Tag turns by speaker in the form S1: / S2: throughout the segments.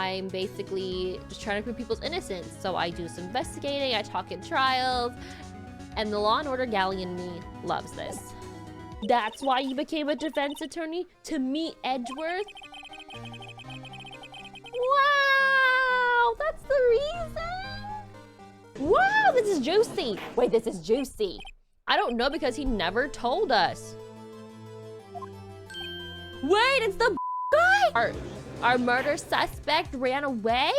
S1: I'm basically just trying to prove people's innocence. So I do some investigating, I talk in trials, and the Law and Order galley in me loves this. That's why you became a defense attorney? To meet Edgeworth? Wow, that's the reason? Wow, this is juicy. Wait, this is juicy. I don't know because he never told us. Wait, it's the guy! Our murder suspect ran away?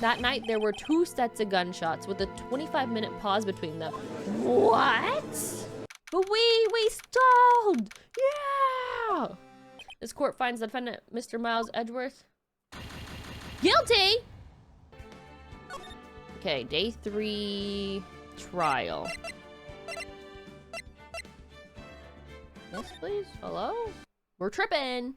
S1: That night, there were 2 sets of gunshots with a 25-minute pause between them. What? But we stalled! Yeah! This court finds the defendant, Mr. Miles Edgeworth, guilty! Okay, day 3 trial. Yes, please. Hello? We're tripping.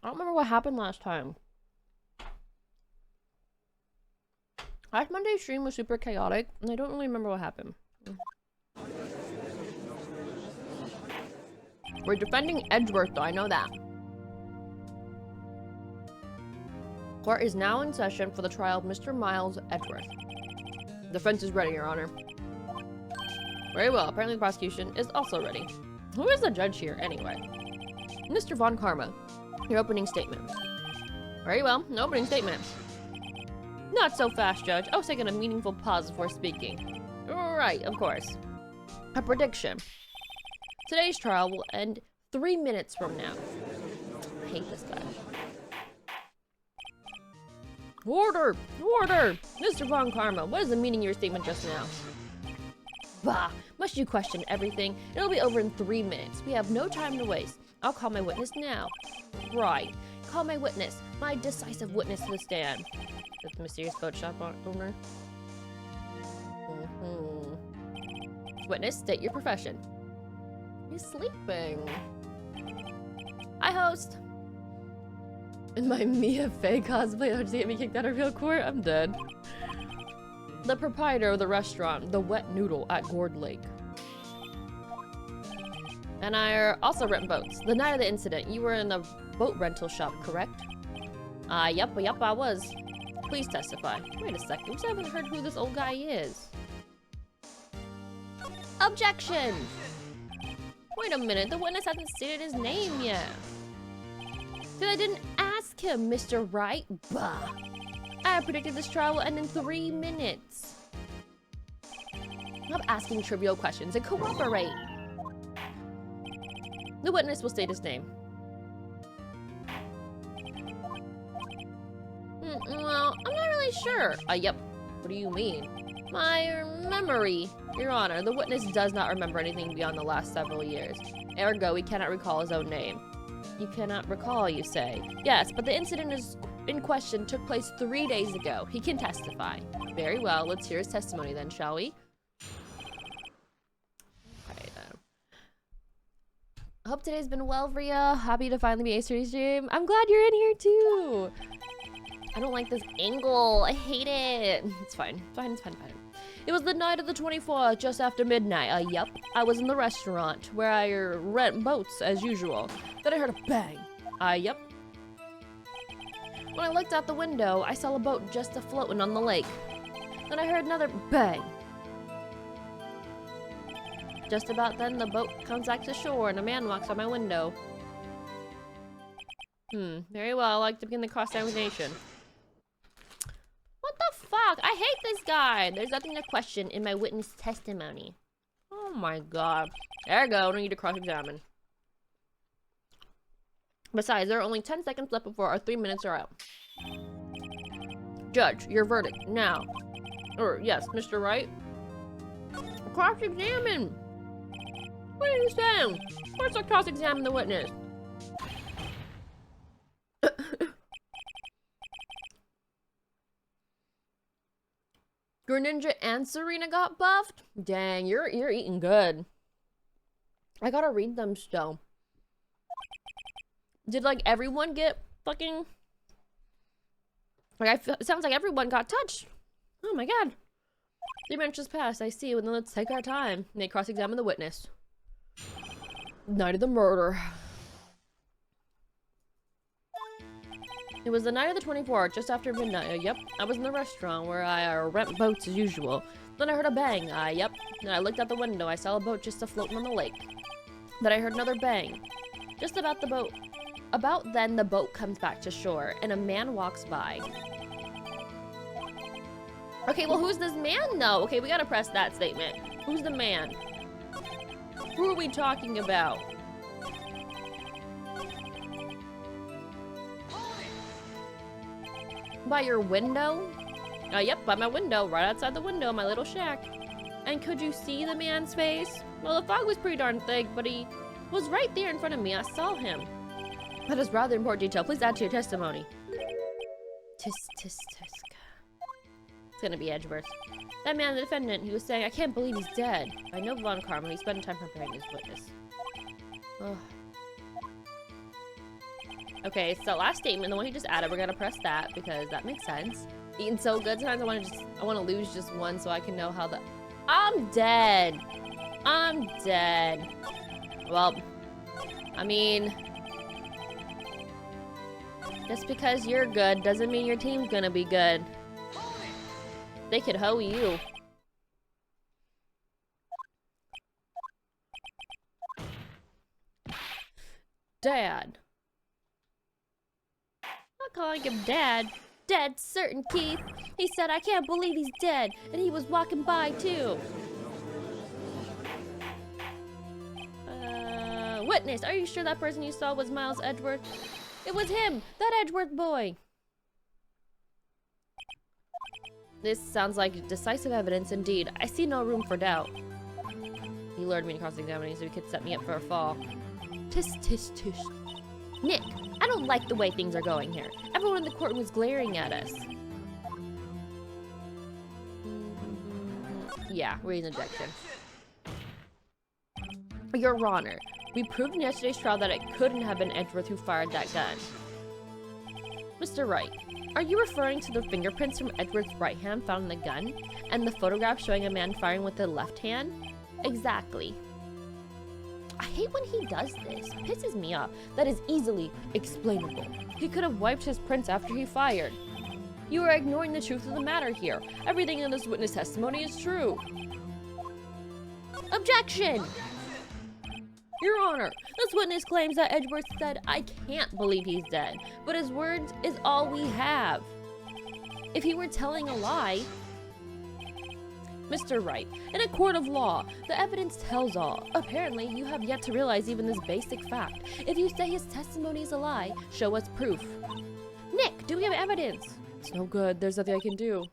S1: I don't remember what happened last time. Last Monday's stream was super chaotic, and I don't really remember what happened. We're defending Edgeworth, though, I know that. Court is now in session for the trial of Mr. Miles Edgeworth. Defense is ready, Your Honor. Very well, apparently the prosecution is also ready. Who is the judge here, anyway? Mr. Von Karma, your opening statement. Very well, an opening statement. Not so fast, Judge. I was taking a meaningful pause before speaking. Right, of course. A prediction. Today's trial will end 3 minutes from now. I hate this guy. Order! Order! Mr. Von Karma, what is the meaning of your statement just now? Bah! Must you question everything? It'll be over in 3 minutes. We have no time to waste. I'll call my witness now. Right. Call my witness. My decisive witness to the stand. That's the mysterious boat shop owner. Witness, state your profession. He's sleeping. Hi, host. In my Mia Fey cosplay, don't you get me kicked out of real court? I'm dead. The proprietor of the restaurant, the Wet Noodle at Gourd Lake. And I also rent boats. The night of the incident, you were in the boat rental shop, correct? Yep, I was. Please testify. Wait a second, we still haven't heard who this old guy is. Objection! Wait a minute, the witness hasn't stated his name yet. I didn't ask him, Mr. Wright. Bah. I predicted this trial will end in 3 minutes. Stop asking trivial questions and cooperate. The witness will state his name. Well, I'm not really sure. Yep. What do you mean? My memory, Your Honor. The witness does not remember anything beyond the last several years. Ergo, he cannot recall his own name. You cannot recall, you say? Yes, but the incident in question took place 3 days ago. He can testify. Very well, let's hear his testimony then, shall we? Okay, then. I hope today's been well for ya. Happy to finally be a stream. I'm glad you're in here too. I don't like this angle. I hate it. It's fine. It's fine. It was the night of the 24th, just after midnight. Yep. I was in the restaurant, where I rent boats, as usual. Then I heard a bang. Yep. When I looked out the window, I saw a boat just afloating on the lake. Then I heard another bang. Just about then, the boat comes back to shore, and a man walks by my window. Very well. I'd like to begin the cross-examination. What the fuck? I hate this guy. There's nothing to question in my witness testimony. Oh my god. There we go. Don't need to cross-examine. Besides, there are only 10 seconds left before our 3 minutes are out. Judge, your verdict, now. Or, yes, Mr. Wright? Cross-examine! What are you saying? Where's the cross-examine the witness? Greninja and Serena got buffed? Dang, you're eating good. I gotta read them still. Did, like, everyone get fucking... Like, it sounds like everyone got touched. Oh my god. 3 minutes just passed, I see. Well, then let's take our time. May cross-examine the witness. Night of the murder. It was the night of the 24th, just after midnight. Yep, I was in the restaurant where I rent boats as usual. Then I heard a bang. Yep. Then I looked out the window. I saw a boat just floating on the lake. Then I heard another bang. Just about the boat. About then, the boat comes back to shore, and a man walks by. Okay, well, who's this man, though? Okay, we gotta press that statement. Who's the man? Who are we talking about? By your window? Yep, by my window, right outside the window, my little shack. And could you see the man's face? Well, the fog was pretty darn thick, but he was right there in front of me. I saw him. That is rather important detail. Please add to your testimony. Tisk, tisk, tisk. It's gonna be Edgeworth. That man, the defendant, he was saying, I can't believe he's dead. I know Von Carmen. He spent time preparing his witness. Ugh. Okay, so last statement, the one he just added, we're gonna press that because that makes sense. Eating so good, sometimes I wanna lose just one so I can know how the... I'm dead! I'm dead. Well, I mean... just because you're good doesn't mean your team's gonna be good. They could hoe you. Dad. Not calling him Dad. Dead certain, Keith. He said, I can't believe he's dead. And he was walking by, too. Witness, are you sure that person you saw was Miles Edgeworth? It was him, that Edgeworth boy. This sounds like decisive evidence indeed. I see no room for doubt. He lured me to cross-examining so he could set me up for a fall. Tisk, tisk, tisk. Nick, I don't like the way things are going here. Everyone in the courtroom is glaring at us. Yeah, raise an objection. Your Honor, we proved in yesterday's trial that it couldn't have been Edgeworth who fired that gun. Mr. Wright, are you referring to the fingerprints from Edgeworth's right hand found in the gun? And the photograph showing a man firing with the left hand? Exactly. I hate when he does this. It pisses me off. That is easily explainable. He could have wiped his prints after he fired. You are ignoring the truth of the matter here. Everything in this witness testimony is true. Objection! Your Honor, this witness claims that Edgeworth said, I can't believe he's dead, but his words is all we have. If he were telling a lie... Mr. Wright, in a court of law, the evidence tells all. Apparently, you have yet to realize even this basic fact. If you say his testimony is a lie, show us proof. Nick, do we have evidence? It's no good. There's nothing I can do.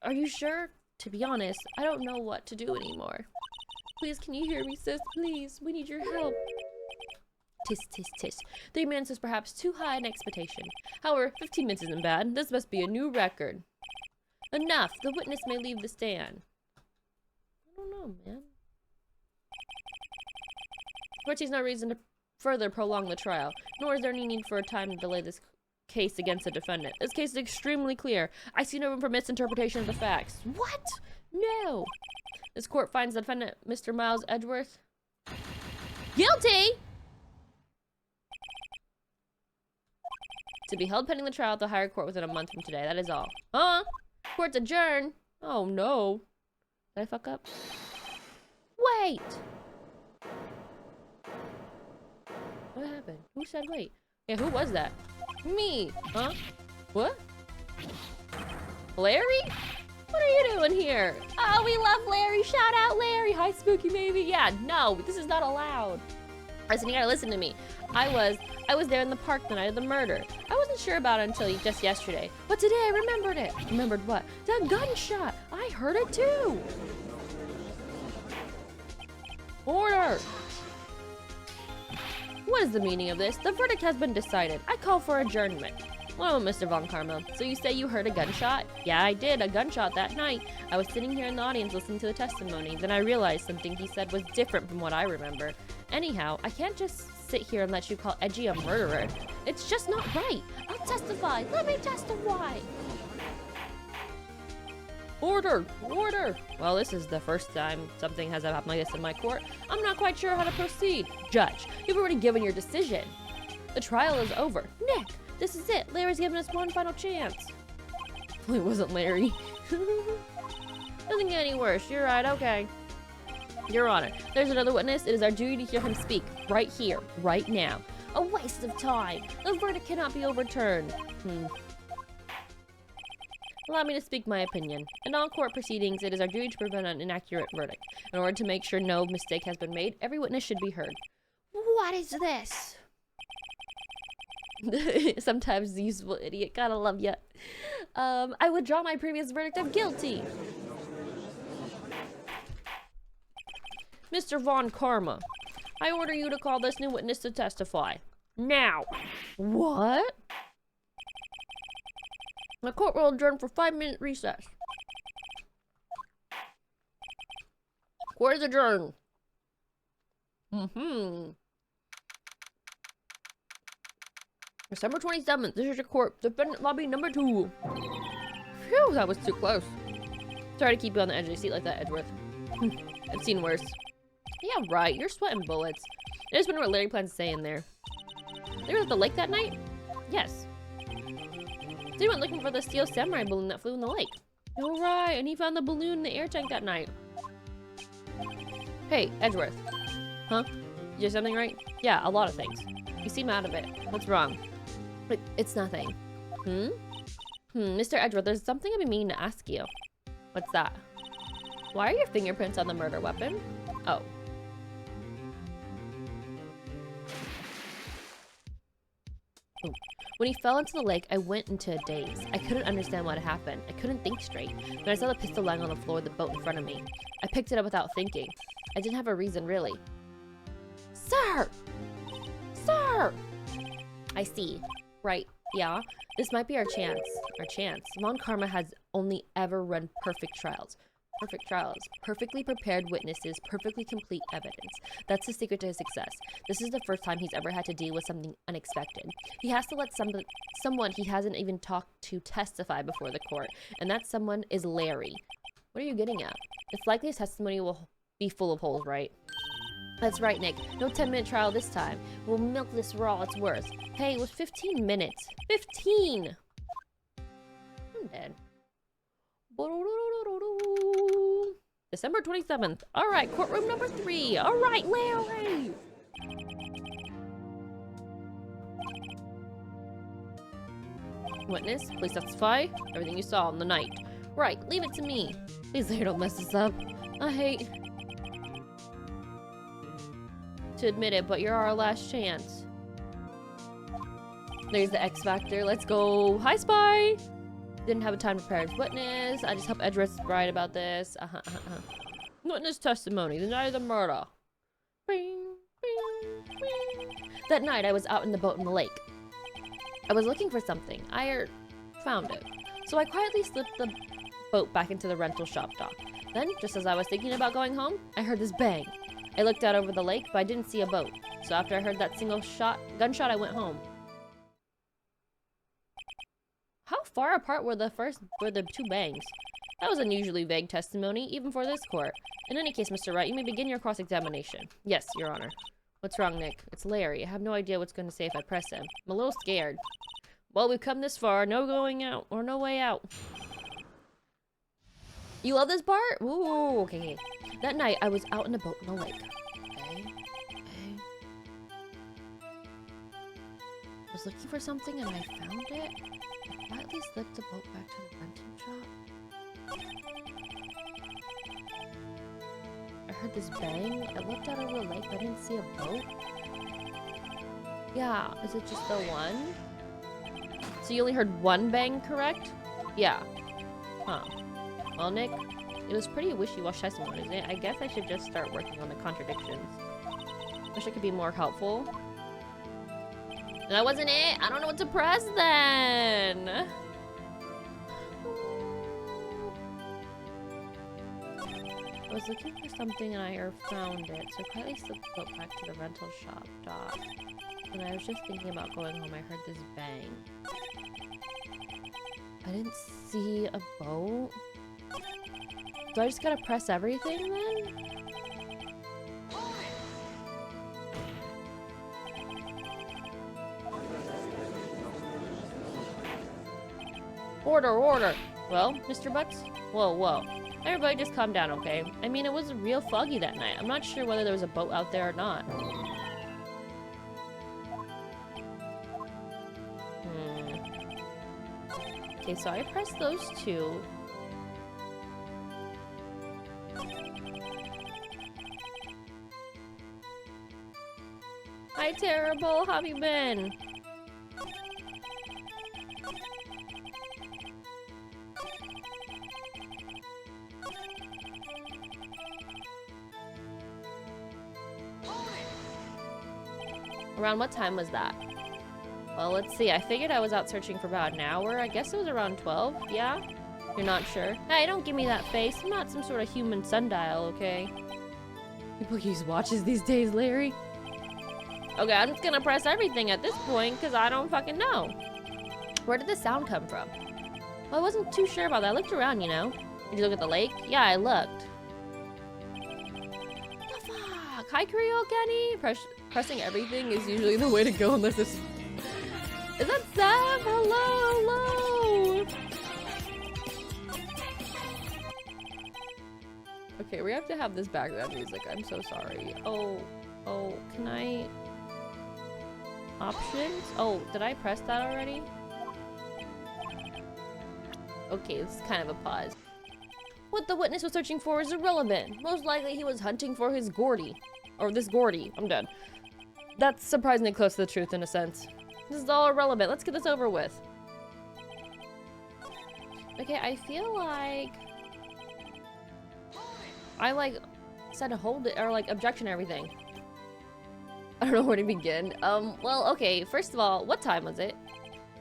S1: Are you sure? To be honest, I don't know what to do anymore. Please, can you hear me, sis? Please, we need your help. Tis, tis, tis. 3 minutes is perhaps too high an expectation. However, 15 minutes isn't bad. This must be a new record. Enough. The witness may leave the stand. I don't know, man. Court sees no reason to further prolong the trial, nor is there any need for a time to delay this case against the defendant. This case is extremely clear. I see no room for misinterpretation of the facts. What? No. This court finds the defendant, Mr. Miles Edgeworth, guilty! To be held pending the trial at the higher court within a month from today. That is all. Huh? Court's adjourned. Oh no. Did I fuck up? Wait! What happened? Who said wait? Yeah, who was that? Me. Huh? What? Larry? What are you doing here? Oh, we love Larry. Shout out Larry. Hi, Spooky Maybe. Yeah, no, this is not allowed. Listen, you gotta listen to me. I was there in the park the night of the murder. I wasn't sure about it until just yesterday. But today I remembered it. Remembered what? That gunshot. I heard it too. Order. What is the meaning of this? The verdict has been decided. I call for adjournment. Well, Mr. Von Carmel, so you say you heard a gunshot? Yeah, I did, a gunshot that night. I was sitting here in the audience listening to the testimony. Then I realized something he said was different from what I remember. Anyhow, I can't just sit here and let you call Edgy a murderer. It's just not right. I'll testify. Let me testify. Order! Order! Well, this is the first time something has happened like this in my court. I'm not quite sure how to proceed. Judge, you've already given your decision. The trial is over. Nick, this is it. Larry's given us one final chance. Well, it wasn't Larry. Doesn't get any worse. You're right, okay. Your Honor, there's another witness. It is our duty to hear him speak. Right here, right now. A waste of time. The verdict cannot be overturned. Allow me to speak my opinion. In all court proceedings, it is our duty to prevent an inaccurate verdict. In order to make sure no mistake has been made, every witness should be heard. What is this? Sometimes the useful idiot. Gotta love ya. I withdraw my previous verdict of guilty. Mr. Von Karma, I order you to call this new witness to testify. Now. What? The court will adjourn for 5-minute recess. Court is adjourned. December 27th, this is your court. Defendant lobby number 2. Phew, that was too close. Sorry to keep you on the edge of your seat like that, Edgeworth. I've seen worse. Yeah, right, you're sweating bullets. I just wonder what Larry plans to say in there. They were at the lake that night? Yes. They went looking for the steel samurai balloon that flew in the lake. Oh, right, and he found the balloon in the air tank that night. Hey, Edgeworth. Huh? Did you do something right? Yeah, a lot of things. You seem out of it. What's wrong? It's nothing. Mr. Edgeworth, there's something I've been meaning to ask you. What's that? Why are your fingerprints on the murder weapon? Oh. Ooh. When he fell into the lake, I went into a daze. I couldn't understand what had happened. I couldn't think straight. When I saw the pistol lying on the floor of the boat in front of me, I picked it up without thinking. I didn't have a reason, really. Sir! Sir! I see. Right. Yeah. This might be our chance. Our chance. Von Karma has only ever run perfect trials. Perfect trials. Perfectly prepared witnesses. Perfectly complete evidence. That's the secret to his success. This is the first time he's ever had to deal with something unexpected. He has to let someone he hasn't even talked to testify before the court. And that someone is Larry. What are you getting at? It's likely his testimony will be full of holes, right? That's right, Nick. No 10-minute trial this time. We'll milk this for all it's worth. Hey, it was 15 minutes. 15! I'm dead. December 27th. Alright, courtroom number 3. Alright, Larry! Witness, please testify. Everything you saw in the night. Right, leave it to me. Please, Larry, don't mess this up. I hate to admit it, but you're our last chance. There's the X Factor. Let's go. Hi, Spy! Didn't have a time to prepare his witness. I just hope Edgeworth's right about this. Witness testimony. The night of the murder. That night, I was out in the boat in the lake. I was looking for something. I found it. So I quietly slipped the boat back into the rental shop dock. Then, just as I was thinking about going home, I heard this bang. I looked out over the lake, but I didn't see a boat. So after I heard that single gunshot, I went home. How far apart were the two bangs? That was unusually vague testimony, even for this court. In any case, Mr. Wright, you may begin your cross-examination. Yes, Your Honor. What's wrong, Nick? It's Larry. I have no idea what's going to say if I press him. I'm a little scared. Well, we've come this far. No going out, or no way out. You love this part? Ooh, okay. That night, I was out in a boat in the lake. Okay. I was looking for something and I found it. I quietly slipped the boat back to the rental shop. I heard this bang. I looked out over the lake, but I didn't see a boat. Yeah, is it just the one? So you only heard one bang, correct? Yeah. Huh. Well, Nick, it was pretty wishy-washy testimony, isn't it? I guess I should just start working on the contradictions. Wish I could be more helpful. That wasn't it? I don't know what to press then! I was looking for something and I found it, so I quietly slipped the boat back to the rental shop dock. When I was just thinking about going home, I heard this bang. I didn't see a boat. Do I just gotta press everything then? Order, order! Well, Mr. Butts? Whoa, whoa. Everybody just calm down, okay? I mean, it was real foggy that night. I'm not sure whether there was a boat out there or not. Okay, so I pressed those two. Hi, Terrible. How have you been? Around what time was that? Well, let's see. I figured I was out searching for about an hour. I guess it was around 12. Yeah? You're not sure? Hey, don't give me that face. I'm not some sort of human sundial, okay? People use watches these days, Larry. Okay, I'm just gonna press everything at this point because I don't fucking know. Where did the sound come from? Well, I wasn't too sure about that. I looked around, you know. Did you look at the lake? Yeah, I looked. The fuck? Hi, Creole Kenny. Pressing everything is usually the way to go unless it's... Is that Sam? Hello, hello! Okay, we have to have this background music. I'm so sorry. Oh, can I... Options? Oh, did I press that already? Okay, this is kind of a pause. What the witness was searching for is irrelevant. Most likely he was hunting for his Gordy. Or this Gordy. I'm dead. That's surprisingly close to the truth in a sense. This is all irrelevant. Let's get this over with. Okay, I feel like... I said hold it, or objection everything. I don't know where to begin. Well, okay, first of all, what time was it?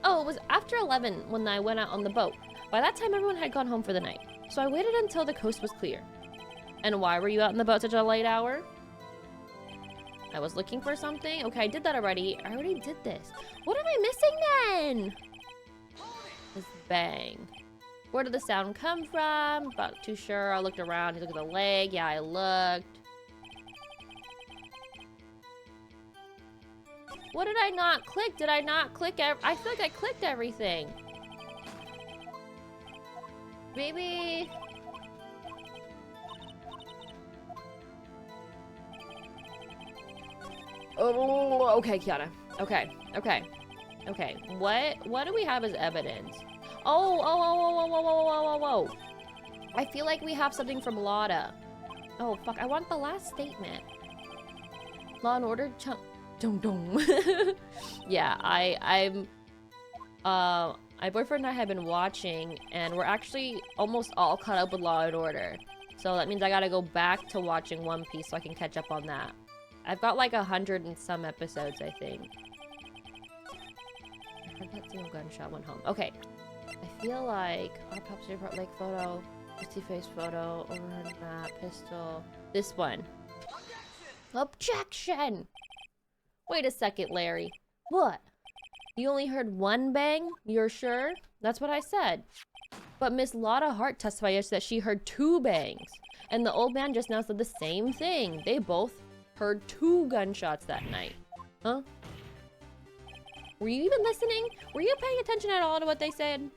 S1: Oh, it was after 11 when I went out on the boat. By that time, everyone had gone home for the night. So I waited until the coast was clear. And why were you out on the boat such a late hour? I was looking for something? Okay, I did that already. I already did this. What am I missing then? This bang. Where did the sound come from? Not too sure. I looked around. You look at the leg. Yeah, I looked. What did I not click? Did I not click? I feel like I clicked everything. Maybe... Oh, okay, Kiana. Okay. What do we have as evidence? Oh. I feel like we have something from Lotta. Oh, fuck. I want the last statement. Law and Order Dong dong. Yeah, my boyfriend and I have been watching, and we're actually almost all caught up with Law and Order. So that means I gotta go back to watching One Piece so I can catch up on that. I've got 100 and some episodes, I think. I heard that single gunshot went home. Okay. I feel like autopsy report, lake photo, misty face photo, overhead map, pistol. This one. Objection! Wait a second, Larry. What? You only heard one bang? You're sure? That's what I said. But Miss Lotta Hart testified yesterday that she heard 2 bangs. And the old man just now said the same thing. They both heard 2 gunshots that night. Huh? Were you even listening? Were you paying attention at all to what they said?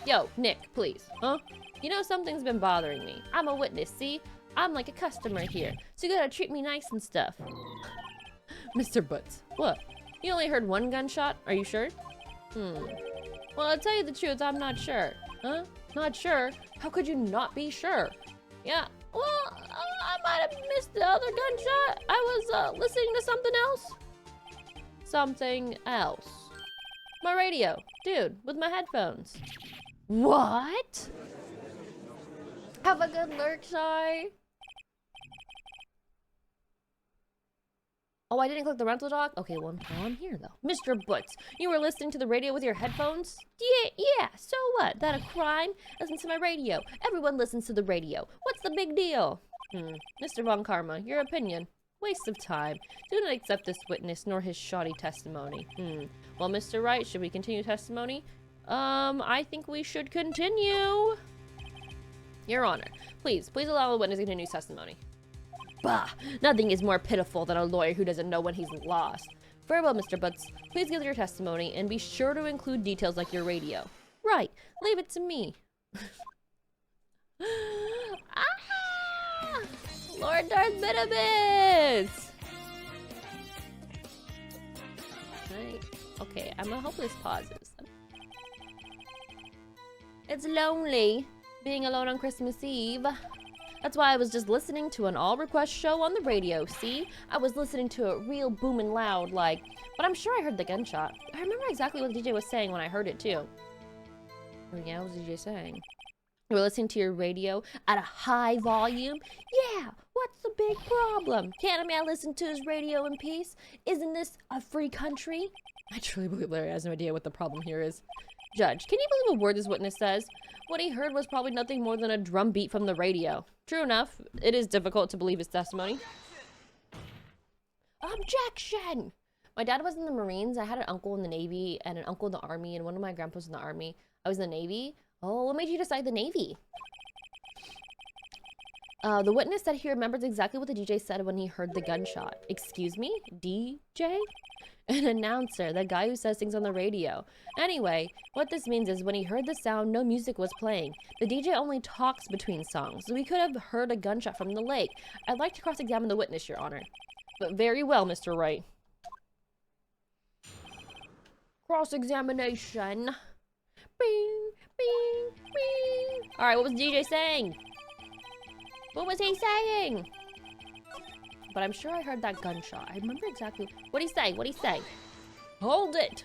S1: Yo, Nick, please. Huh? You know something's been bothering me. I'm a witness, see? I'm like a customer here. So you gotta treat me nice and stuff. Mr. Butts. What? You only heard 1 gunshot? Are you sure? Well, I'll tell you the truth, I'm not sure. Huh? Not sure? How could you not be sure? Yeah, well, I might have missed the other gunshot. I was listening to something else. Something else. My radio. Dude, with my headphones. What? Have a good lurk, Shy. Oh, I didn't click the rental dock? Okay, well, I'm here, though. Mr. Butts, you were listening to the radio with your headphones? Yeah, so what? That a crime? Listen to my radio. Everyone listens to the radio. What's the big deal? Mr. Von Karma, your opinion. Waste of time. Do not accept this witness, nor his shoddy testimony. Well, Mr. Wright, should we continue testimony? I think we should continue. Your Honor, please allow the witness to continue testimony. Bah! Nothing is more pitiful than a lawyer who doesn't know when he's lost. Very well, Mr. Butts. Please give your testimony and be sure to include details like your radio. Right. Leave it to me. Ah! Lord Darth Minimus! Right. Okay, I'm gonna hope this pauses. It's lonely being alone on Christmas Eve. That's why I was just listening to an all-request show on the radio, see? I was listening to it real booming loud, like, but I'm sure I heard the gunshot. I remember exactly what the DJ was saying when I heard it, too. Oh yeah, what was the DJ saying? You were listening to your radio at a high volume? Yeah, what's the big problem? Can't a man listen to his radio in peace? Isn't this a free country? I truly believe Larry has no idea what the problem here is. Judge, can you believe a word this witness says? What he heard was probably nothing more than a drum beat from the radio. True enough, it is difficult to believe his testimony. Objection! My dad was in the Marines. I had an uncle in the Navy and an uncle in the Army, and one of my grandpas in the Army. I was in the Navy. Oh, what made you decide the Navy? The witness said he remembers exactly what the DJ said when he heard the gunshot. Excuse me? DJ? An announcer, the guy who says things on the radio. Anyway, what this means is when he heard the sound, no music was playing. The DJ only talks between songs, so we could have heard a gunshot from the lake. I'd like to cross-examine the witness, Your Honor. But very well, Mr. Wright. Cross-examination. Bing, bing, bing. Alright, what was the DJ saying? What was he saying? But I'm sure I heard that gunshot. I remember exactly. What'd he say? What'd he say? Hold it!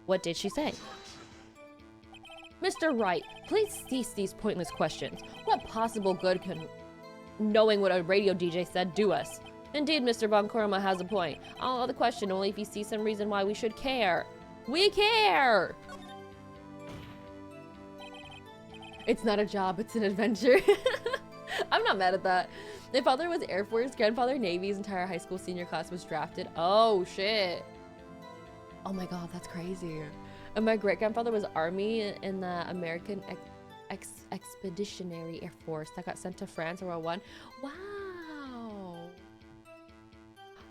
S1: What did she say? Mr. Wright, please cease these pointless questions. What possible good can knowing what a radio DJ said do us? Indeed, Mr. Von Korma has a point. I'll allow the question only if you see some reason why we should care. We care! It's not a job, it's an adventure. I'm not mad at that. My father was Air Force, grandfather Navy, his entire high school senior class was drafted. Oh, shit. Oh my god, that's crazy. And my great-grandfather was Army in the American Expeditionary Air Force that got sent to France in World War I. Wow.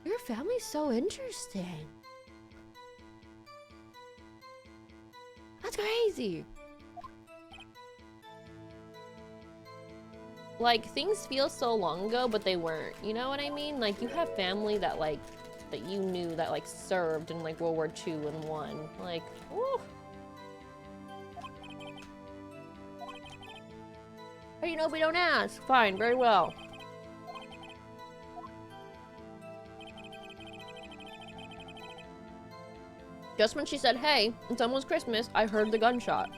S1: Your family's so interesting. That's crazy. Like, things feel so long ago, but they weren't. You know what I mean? Like, you have family that, like, that you knew that, like, served in, like, World War II and won. Like, woo. How do you know if we don't ask? Fine, very well. Just when she said, hey, it's almost Christmas, I heard the gunshot.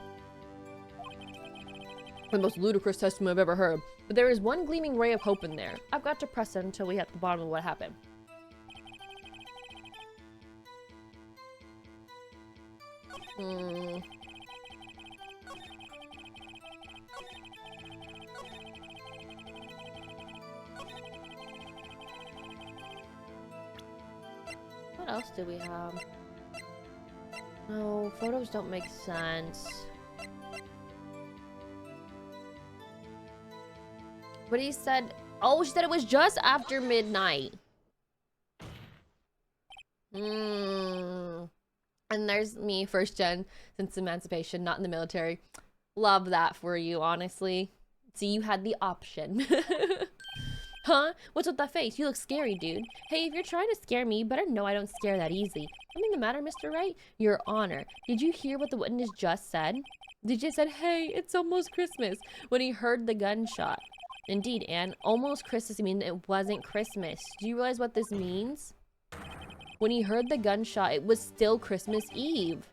S1: The most ludicrous testimony I've ever heard. But there is one gleaming ray of hope in there. I've got to press it until we hit the bottom of what happened. What else do we have? No, photos don't make sense. But he said, oh, she said it was just after midnight. And there's me, first gen, since emancipation, not in the military. Love that for you, honestly. See, you had the option. Huh? What's with that face? You look scary, dude. Hey, if you're trying to scare me, you better know I don't scare that easy. Something the matter, Mr. Wright? Your Honor, did you hear what the witness just said? The DJ said, hey, it's almost Christmas, when he heard the gunshot. Indeed, Anne, almost Christmas means it wasn't Christmas. Do you realize what this means? When he heard the gunshot, it was still Christmas Eve.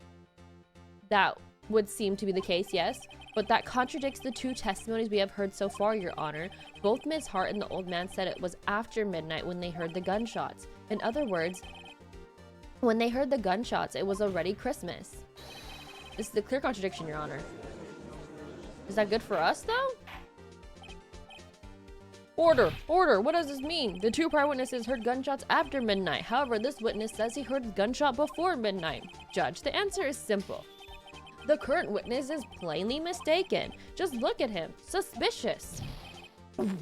S1: That would seem to be the case, yes, but that contradicts the two testimonies we have heard so far, Your Honor. Both Miss Hart and the old man said it was after midnight when they heard the gunshots. In other words, when they heard the gunshots, it was already Christmas. This is the clear contradiction, Your Honor. Is that good for us, though? Order! Order! What does this mean? The two prior witnesses heard gunshots after midnight. However, this witness says he heard the gunshot before midnight. Judge, the answer is simple. The current witness is plainly mistaken. Just look at him. Suspicious.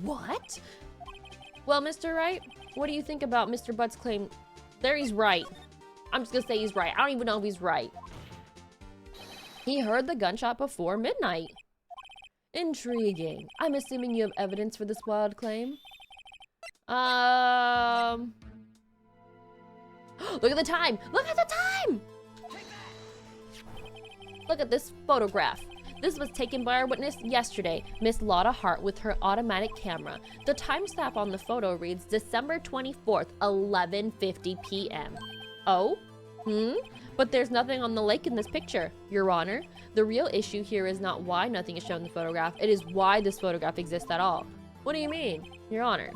S1: What? Well, Mr. Wright, what do you think about Mr. Butt's claim? There, he's right. I'm just gonna say he's right. I don't even know if he's right. He heard the gunshot before midnight. Intriguing. I'm assuming you have evidence for this wild claim? Look at the time! Look at the time! Look at this photograph. This was taken by our witness yesterday, Miss Lotta Hart, with her automatic camera. The timestamp on the photo reads December 24th, 11:50 p.m. Oh? But there's nothing on the lake in this picture, Your Honor. The real issue here is not why nothing is shown in the photograph, it is why this photograph exists at all. What do you mean, Your Honor?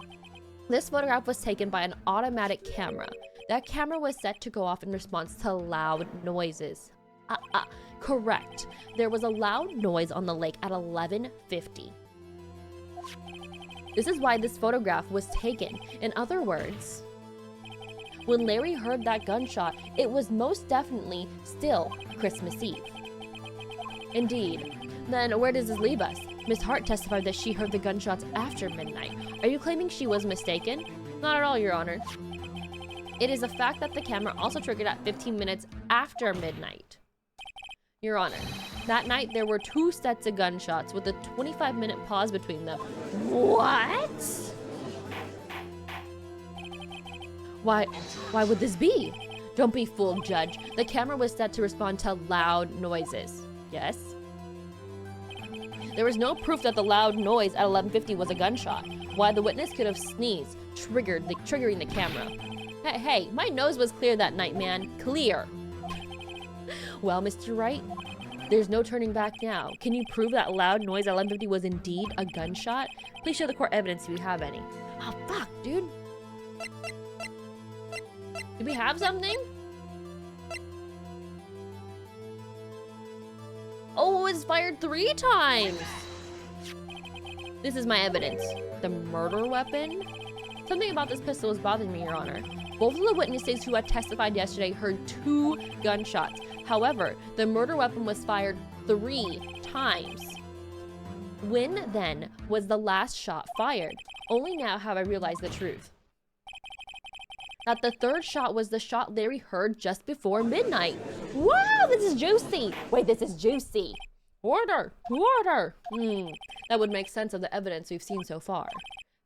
S1: This photograph was taken by an automatic camera. That camera was set to go off in response to loud noises. Correct. There was a loud noise on the lake at 11:50. This is why this photograph was taken. In other words, when Larry heard that gunshot, it was most definitely still Christmas Eve. Indeed. Then where does this leave us? Miss Hart testified that she heard the gunshots after midnight. Are you claiming she was mistaken? Not at all, Your Honor. It is a fact that the camera also triggered at 15 minutes after midnight. Your Honor, that night there were 2 sets of gunshots with a 25-minute pause between them. What? Why would this be? Don't be fooled, Judge. The camera was set to respond to loud noises. Yes? There was no proof that the loud noise at 11:50 was a gunshot. Why the witness could have sneezed, triggering the camera. Hey, my nose was clear that night, man. Clear. Well, Mr. Wright, there's no turning back now. Can you prove that loud noise at 11:50 was indeed a gunshot? Please show the court evidence if you have any. Oh, fuck, dude. Do we have something? Oh, it was fired 3 times. This is my evidence. The murder weapon? Something about this pistol is bothering me, Your Honor. Both of the witnesses who had testified yesterday heard 2 gunshots. However, the murder weapon was fired 3 times. When, then, was the last shot fired? Only now have I realized the truth. That the 3rd shot was the shot Larry heard just before midnight. Wow, this is juicy. Wait, this is juicy. Order. That would make sense of the evidence we've seen so far.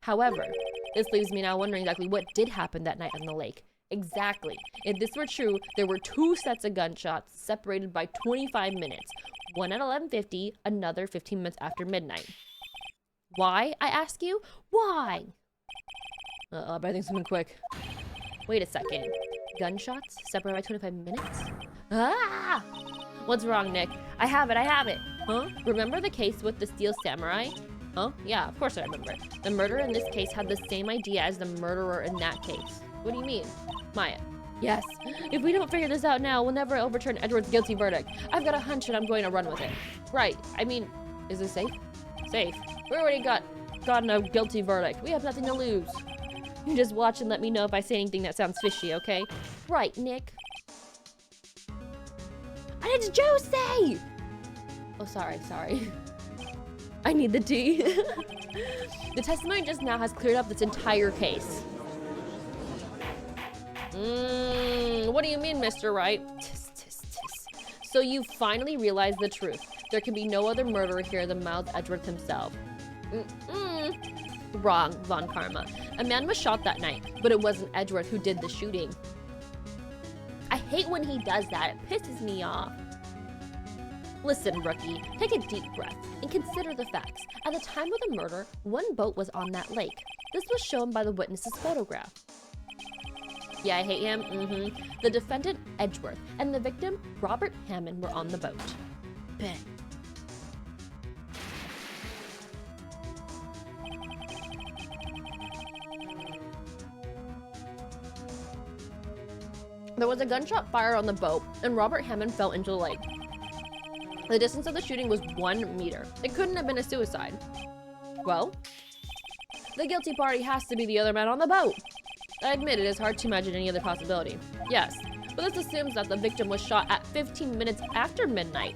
S1: However, this leaves me now wondering exactly what did happen that night on the lake. Exactly. If this were true, there were 2 sets of gunshots separated by 25 minutes. One at 11:50, another 15 minutes after midnight. Why, I ask you? Why? I better think something quick. Wait a second. Gunshots separated by 25 minutes? Ah! What's wrong, Nick? I have it. Huh? Remember the case with the Steel Samurai? Huh? Yeah, of course I remember. The murderer in this case had the same idea as the murderer in that case. What do you mean? Maya. Yes. If we don't figure this out now, we'll never overturn Edward's guilty verdict. I've got a hunch and I'm going to run with it. Right. I mean, is it safe? Safe. We already gotten a guilty verdict. We have nothing to lose. You just watch and let me know if I say anything that sounds fishy, okay? Right, Nick. And it's juicy! Oh, sorry. I need the tea. The testimony just now has cleared up this entire case. What do you mean, Mr. Wright? Tis. So you finally realized the truth. There can be no other murderer here than Miles Edgeworth himself. Wrong, Von Karma. A man was shot that night, but it wasn't Edgeworth who did the shooting. I hate when he does that. It pisses me off. Listen, rookie, take a deep breath and consider the facts. At the time of the murder, 1 boat was on that lake. This was shown by the witness's photograph. Yeah, I hate him. The defendant, Edgeworth, and the victim, Robert Hammond, were on the boat. Bang. There was a gunshot fired on the boat, and Robert Hammond fell into the lake. The distance of the shooting was 1 meter. It couldn't have been a suicide. Well, the guilty party has to be the other man on the boat. I admit it is hard to imagine any other possibility. Yes, but this assumes that the victim was shot at 15 minutes after midnight.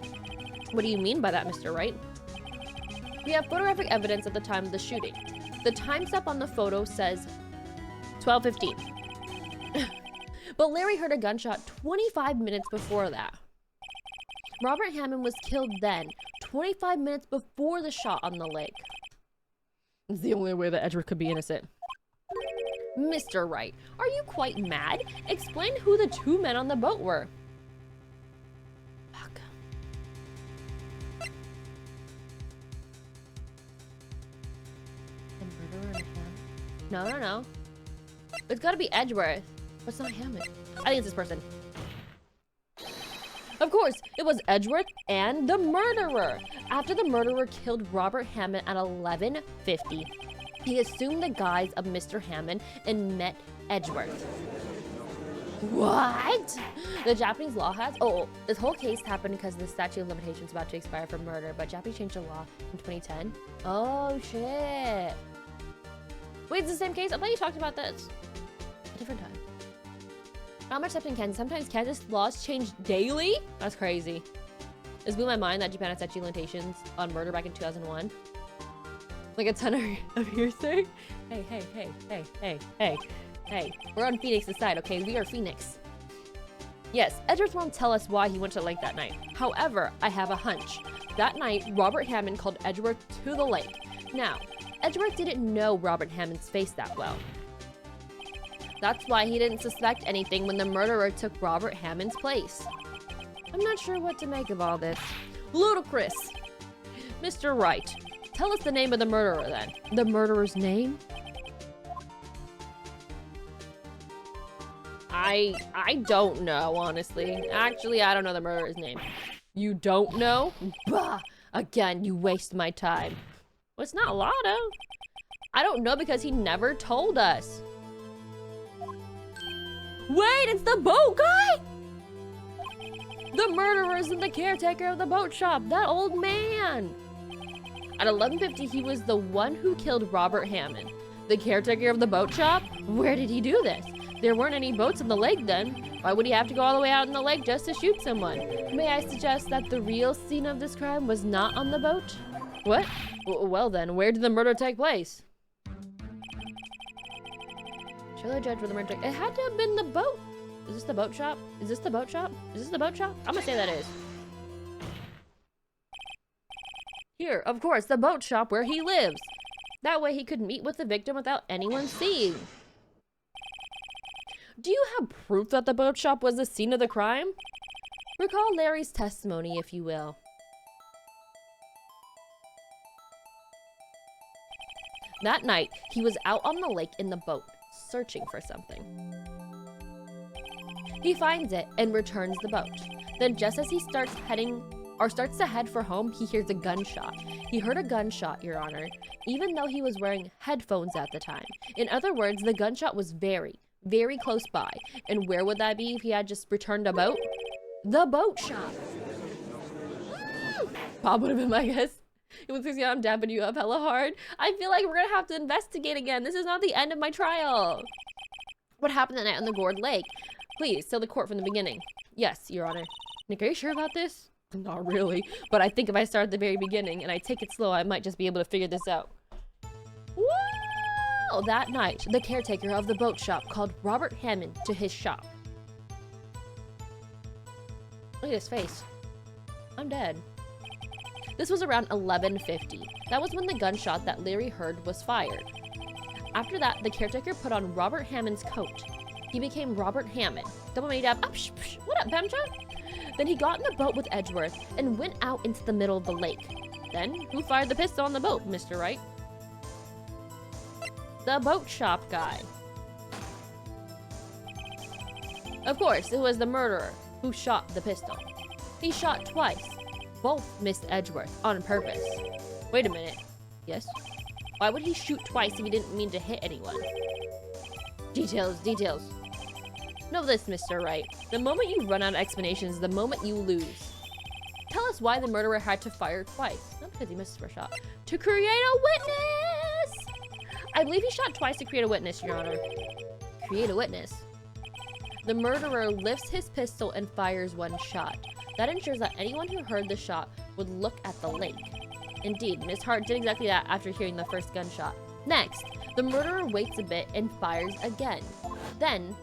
S1: What do you mean by that, Mr. Wright? We have photographic evidence at the time of the shooting. The timestamp on the photo says 12:15. But Larry heard a gunshot 25 minutes before that. Robert Hammond was killed then, 25 minutes before the shot on the lake. It's the only way that Edgeworth could be innocent. Mr. Wright, are you quite mad? Explain who the two men on the boat were. Fuck. The murderer and Hammond? No. It's gotta be Edgeworth. But it's not Hammond. I think it's this person. Of course, it was Edgeworth and the murderer. After the murderer killed Robert Hammond at 11:50, he assumed the guise of Mr. Hammond and met Edgeworth. What? The Japanese law has... Oh, this whole case happened because the statute of limitations is about to expire for murder, but Japanese changed the law in 2010. Oh, shit. Wait, it's the same case? I thought you talked about this. A different time. Not much happened in Kansas. Sometimes Kansas laws change daily? That's crazy. It blew my mind that Japan had statute of limitations on murder back in 2001. Like a ton of hearsay. Hey. We're on Phoenix's side, okay? We are Phoenix. Yes, Edgeworth won't tell us why he went to the lake that night. However, I have a hunch. That night, Robert Hammond called Edgeworth to the lake. Now, Edgeworth didn't know Robert Hammond's face that well. That's why he didn't suspect anything when the murderer took Robert Hammond's place. I'm not sure what to make of all this. Ludicrous! Mr. Wright, tell us the name of the murderer then. The murderer's name? I don't know, honestly. Actually, I don't know the murderer's name. You don't know? Bah! Again, you waste my time. Well, it's not Lotto. I don't know because he never told us. Wait, it's the boat guy! The murderer isn't the caretaker of the boat shop, that old man! At 11:50, he was the one who killed Robert Hammond. The caretaker of the boat shop? Where did he do this? There weren't any boats in the lake then. Why would he have to go all the way out in the lake just to shoot someone? May I suggest that the real scene of this crime was not on the boat? What? Well then, where did the murder take place? Trilogy judge for the murder. It had to have been the boat. Is this the boat shop? Is this the boat shop? Is this the boat shop? I'm gonna say that is. Here, of course, the boat shop where he lives. That way he could meet with the victim without anyone seeing. Do you have proof that the boat shop was the scene of the crime? Recall Larry's testimony, if you will. That night, he was out on the lake in the boat, searching for something. He finds it and returns the boat. Then just as he starts to head for home, he hears a gunshot. He heard a gunshot, Your Honor, even though he was wearing headphones at the time. In other words, the gunshot was very, very close by. And where would that be if he had just returned a boat? The boat shop. Bob would have been my guess. It was because I'm dapping you up hella hard. I feel like we're gonna have to investigate again. This is not the end of my trial. What happened that night on the Gourd Lake? Please, tell the court from the beginning. Yes, Your Honor. Nick, are you sure about this? Not really, but I think if I start at the very beginning and I take it slow, I might just be able to figure this out. Well, that night, the caretaker of the boat shop called Robert Hammond to his shop. Look at his face. I'm dead. This was around 11:50. That was when the gunshot that Larry heard was fired. After that, the caretaker put on Robert Hammond's coat. He became Robert Hammond. Double made up. What up, Pamcha? Then he got in the boat with Edgeworth and went out into the middle of the lake. Then, who fired the pistol on the boat, Mr. Wright? The boat shop guy. Of course, it was the murderer who shot the pistol. He shot twice. Both missed Edgeworth on purpose. Wait a minute. Yes? Why would he shoot twice if he didn't mean to hit anyone? Details. Know this, Mr. Wright. The moment you run out of explanations, the moment you lose. Tell us why the murderer had to fire twice. Not because he missed his first shot. To create a witness! I believe he shot twice to create a witness, Your Honor. Create a witness? The murderer lifts his pistol and fires one shot. That ensures that anyone who heard the shot would look at the lake. Indeed, Miss Hart did exactly that after hearing the first gunshot. Next, the murderer waits a bit and fires again. Then,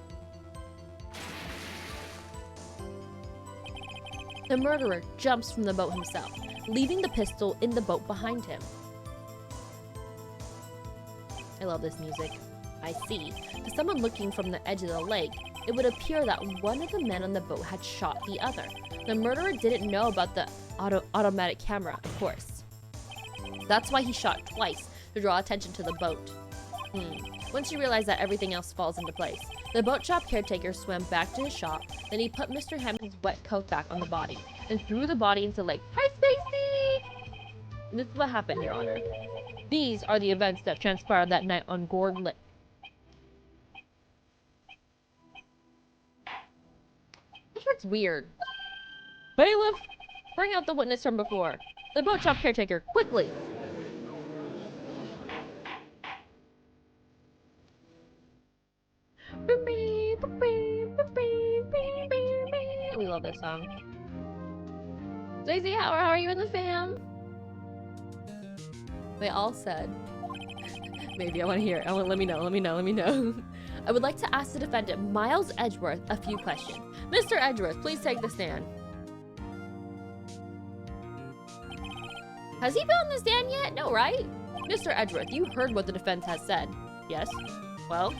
S1: the murderer jumps from the boat himself, leaving the pistol in the boat behind him. I love this music. I see. To someone looking from the edge of the lake, it would appear that one of the men on the boat had shot the other. The murderer didn't know about the automatic camera, of course. That's why he shot twice, to draw attention to the boat. Once you realize that, everything else falls into place. The boat shop caretaker swam back to his shop, then he put Mr. Hammond's wet coat back on the body, and threw the body into the lake. Hi, Stacy! This is what happened, Your Honor. These are the events that transpired that night on Gourd Lake. This looks weird. Bailiff, bring out the witness from before. The boat shop caretaker, quickly! We love this song. Daisy, how are you in the fam? They all said, maybe I want to hear it. Let me know. I would like to ask the defendant, Miles Edgeworth, a few questions. Mr. Edgeworth, please take the stand. Has he been on the stand yet? No, right? Mr. Edgeworth, you heard what the defense has said. Yes? Well,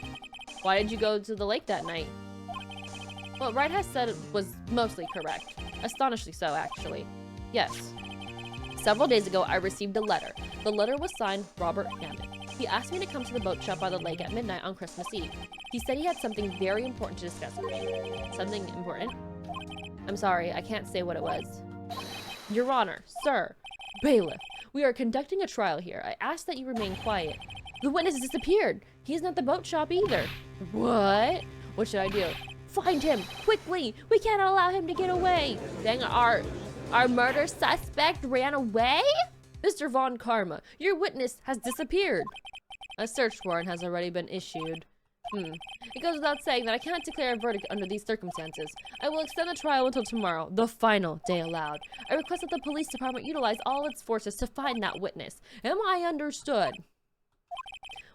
S1: why did you go to the lake that night? What Wright has said was mostly correct. Astonishingly so, actually. Yes. Several days ago, I received a letter. The letter was signed Robert Hammond. He asked me to come to the boat shop by the lake at midnight on Christmas Eve. He said he had something very important to discuss with me. Something important? I'm sorry, I can't say what it was. Your Honor, sir, bailiff, we are conducting a trial here. I ask that you remain quiet. The witness has disappeared. He's not at the boat shop either. What? What should I do? Find him, quickly! We can't allow him to get away! Dang, our murder suspect ran away? Mr. Von Karma, your witness has disappeared. A search warrant has already been issued. It goes without saying that I cannot declare a verdict under these circumstances. I will extend the trial until tomorrow, the final day allowed. I request that the police department utilize all its forces to find that witness. Am I understood?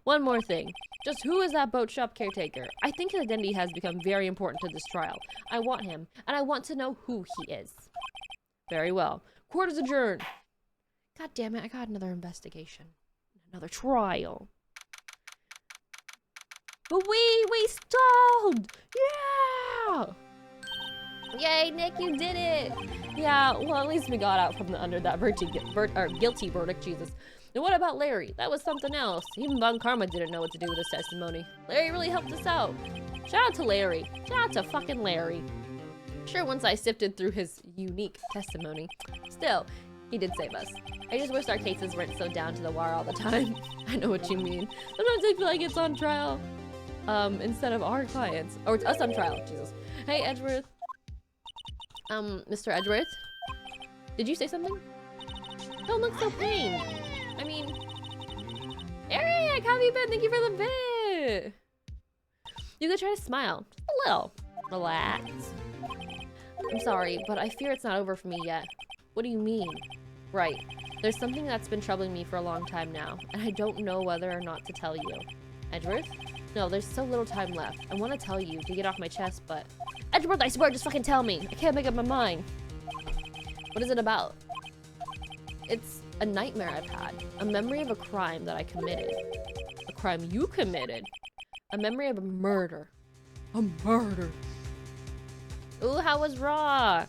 S1: One more thing. Just who is that boat shop caretaker? I think his identity has become very important to this trial. I want him, and I want to know who he is. Very well. Court is adjourned. God damn it, I got another investigation. Another trial. But we stalled! Yeah! Yay, Nick, you did it! Yeah, well, at least we got out from under that guilty verdict, Jesus. And what about Larry? That was something else. Even Von Karma didn't know what to do with his testimony. Larry really helped us out. Shout out to Larry. Shout out to fucking Larry. Sure, once I sifted through his unique testimony. Still, he did save us. I just wish our cases weren't so down to the wire all the time. I know what you mean. Sometimes I feel like it's on trial. Instead of our clients. Or it's us on trial, Jesus. Hey, Edgeworth. Mr. Edgeworth? Did you say something? Don't look so pained. I mean... Eric, how have you been? Thank you for the bit! You could try to smile. Just a little. Relax. I'm sorry, but I fear it's not over for me yet. What do you mean? Right. There's something that's been troubling me for a long time now, and I don't know whether or not to tell you. Edgeworth? No, there's so little time left. I want to tell you to get off my chest, but... Edgeworth, I swear, just fucking tell me. I can't make up my mind. What is it about? It's a nightmare I've had. A memory of a crime that I committed. A crime you committed. A memory of a murder. A murder. Ooh, how was Raw?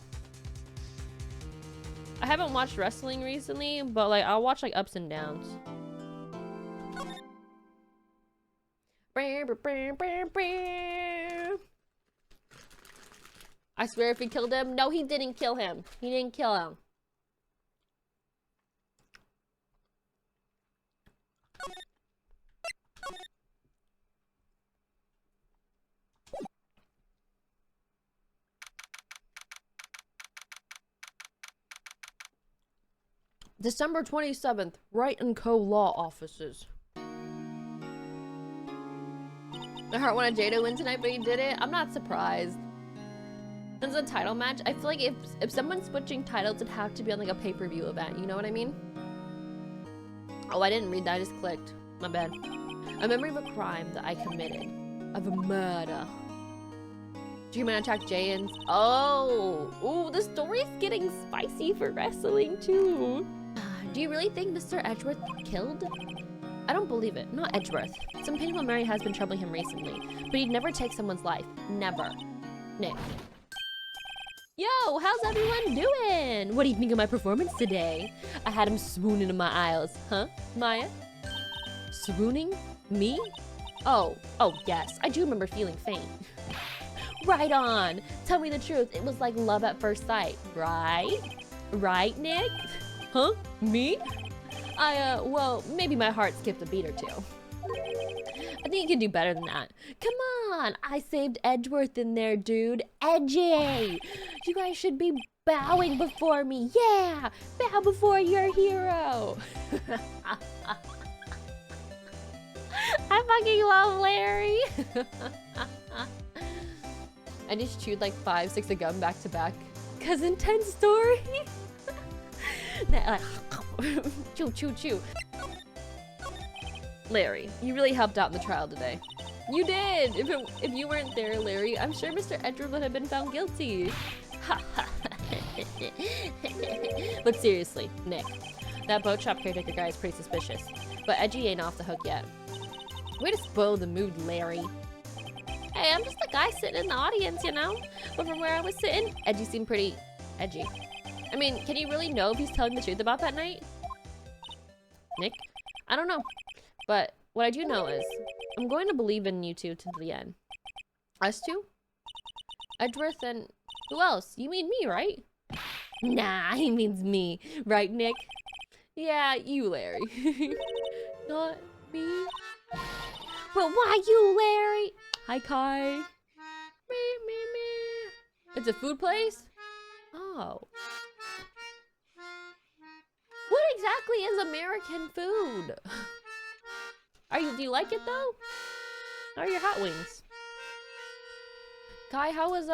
S1: I haven't watched wrestling recently, but like I'll watch like ups and downs. I swear if he killed him. No, he didn't kill him. He didn't kill him. December 27th, Wright & Co. Law Offices. The Heart wanted Jay to win tonight, but he did it. I'm not surprised. As a title match, I feel like if someone's switching titles, it'd have to be on like a pay-per-view event. You know what I mean? Oh, I didn't read that. I just clicked. My bad. A memory of a crime that I committed. Of a murder. Dreamman attacked Jayans. Oh, ooh, the story's getting spicy for wrestling too. Do you really think Mr. Edgeworth killed? I don't believe it. Not Edgeworth. Some painful memory has been troubling him recently, but he'd never take someone's life. Never. Nick. Yo, how's everyone doing? What do you think of my performance today? I had him swooning in my aisles. Huh, Maya? Swooning? Me? Oh, yes. I do remember feeling faint. Right on. Tell me the truth. It was like love at first sight, right? Right, Nick? Huh? Me? Well, maybe my heart skipped a beat or two. I think you can do better than that. Come on, I saved Edgeworth in there, dude. Edgy! You guys should be bowing before me. Yeah! Bow before your hero. I fucking love Larry. I just chewed like 5 sticks of gum back to back. Cause intense story. Chew, chew, chew. Larry, you really helped out in the trial today. You did! If you weren't there, Larry, I'm sure Mr. Edgeworth would have been found guilty. But seriously, Nick, that boat shop caretaker guy is pretty suspicious. But Edgy ain't off the hook yet. Way to spoil the mood, Larry. Hey, I'm just a guy sitting in the audience, you know? But from where I was sitting, Edgy seemed pretty edgy. I mean, can you really know if he's telling the truth about that night? Nick? I don't know. But what I do know is, I'm going to believe in you two to the end. Us two? Edgeworth and... who else? You mean me, right? Nah, he means me. Right, Nick? Yeah, you, Larry. Not me? But why you, Larry? Hi, Kai. Me. It's a food place? Oh. What exactly is American food? Do you like it though? How are your hot wings? Kai, how was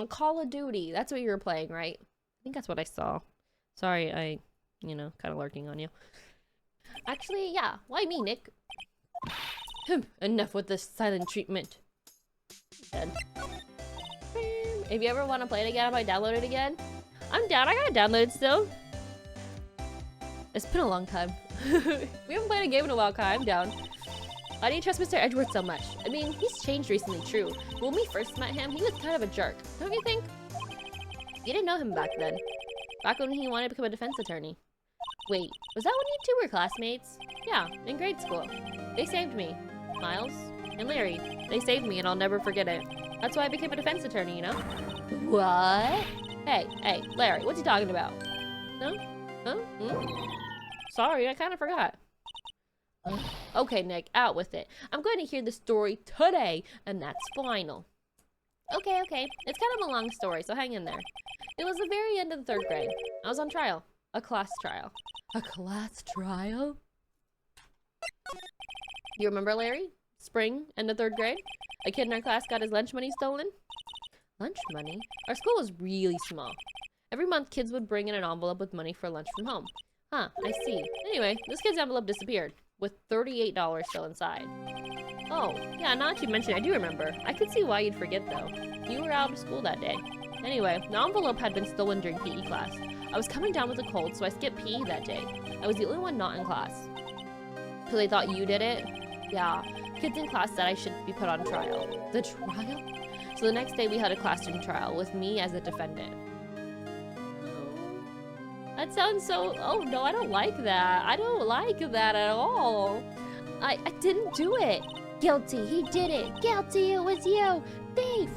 S1: Call of Duty? That's what you were playing, right? I think that's what I saw. Sorry, kind of lurking on you. Actually, yeah. Why me, Nick? Enough with this silent treatment. Dead. If you ever want to play it again, I might download it again. I'm down. I gotta download it still. It's been a long time. We haven't played a game in a while, Kai. I'm down. Why do you trust Mr. Edgeworth so much? I mean, he's changed recently, true. When we first met him, he was kind of a jerk. Don't you think? You didn't know him back then. Back when he wanted to become a defense attorney. Wait, was that when you two were classmates? Yeah, in grade school. They saved me. Miles and Larry. They saved me and I'll never forget it. That's why I became a defense attorney, you know? What? Hey, Larry, what's he talking about? No? Huh? Sorry, I kind of forgot. Okay, Nick, out with it. I'm going to hear the story today, and that's final. Okay. It's kind of a long story, so hang in there. It was the very end of the 3rd grade. I was on trial. A class trial. A class trial? You remember, Larry? Spring, end of 3rd grade? A kid in our class got his lunch money stolen? Lunch money? Our school was really small. Every month, kids would bring in an envelope with money for lunch from home. Huh, I see. Anyway, this kid's envelope disappeared, with $38 still inside. Oh, yeah, now that you mention it, I do remember. I could see why you'd forget, though. You were out of school that day. Anyway, the envelope had been stolen during PE class. I was coming down with a cold, so I skipped PE that day. I was the only one not in class. So they thought you did it? Yeah, kids in class said I should be put on trial. The trial? So the next day we had a classroom trial, with me as a defendant. That sounds so... oh no, I don't like that. I don't like that at all. I didn't do it. Guilty, he did it. Guilty, it was you. Thief.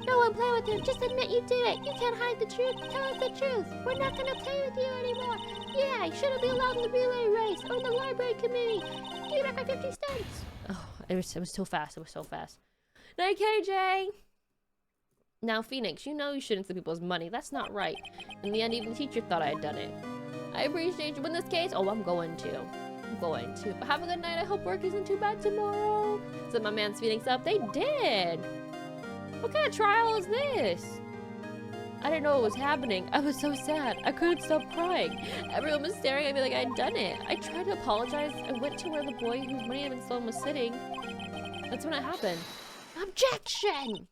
S1: No one play with him. Just admit you did it. You can't hide the truth. Tell us the truth. We're not gonna play with you anymore. Yeah, you shouldn't be allowed in the relay race or in the library committee. Give me back my 50 cents. Oh, it was so fast. It was so fast. Night, KJ. Now, Phoenix, you know you shouldn't steal people's money. That's not right. In the end, even the teacher thought I had done it. I appreciate you in this case. Oh, I'm going to. But have a good night. I hope work isn't too bad tomorrow. Set my man's Phoenix up. They did. What kind of trial is this? I didn't know what was happening. I was so sad. I couldn't stop crying. Everyone was staring at me like I'd done it. I tried to apologize. I went to where the boy whose money had been stolen was sitting. That's when it happened. Objection!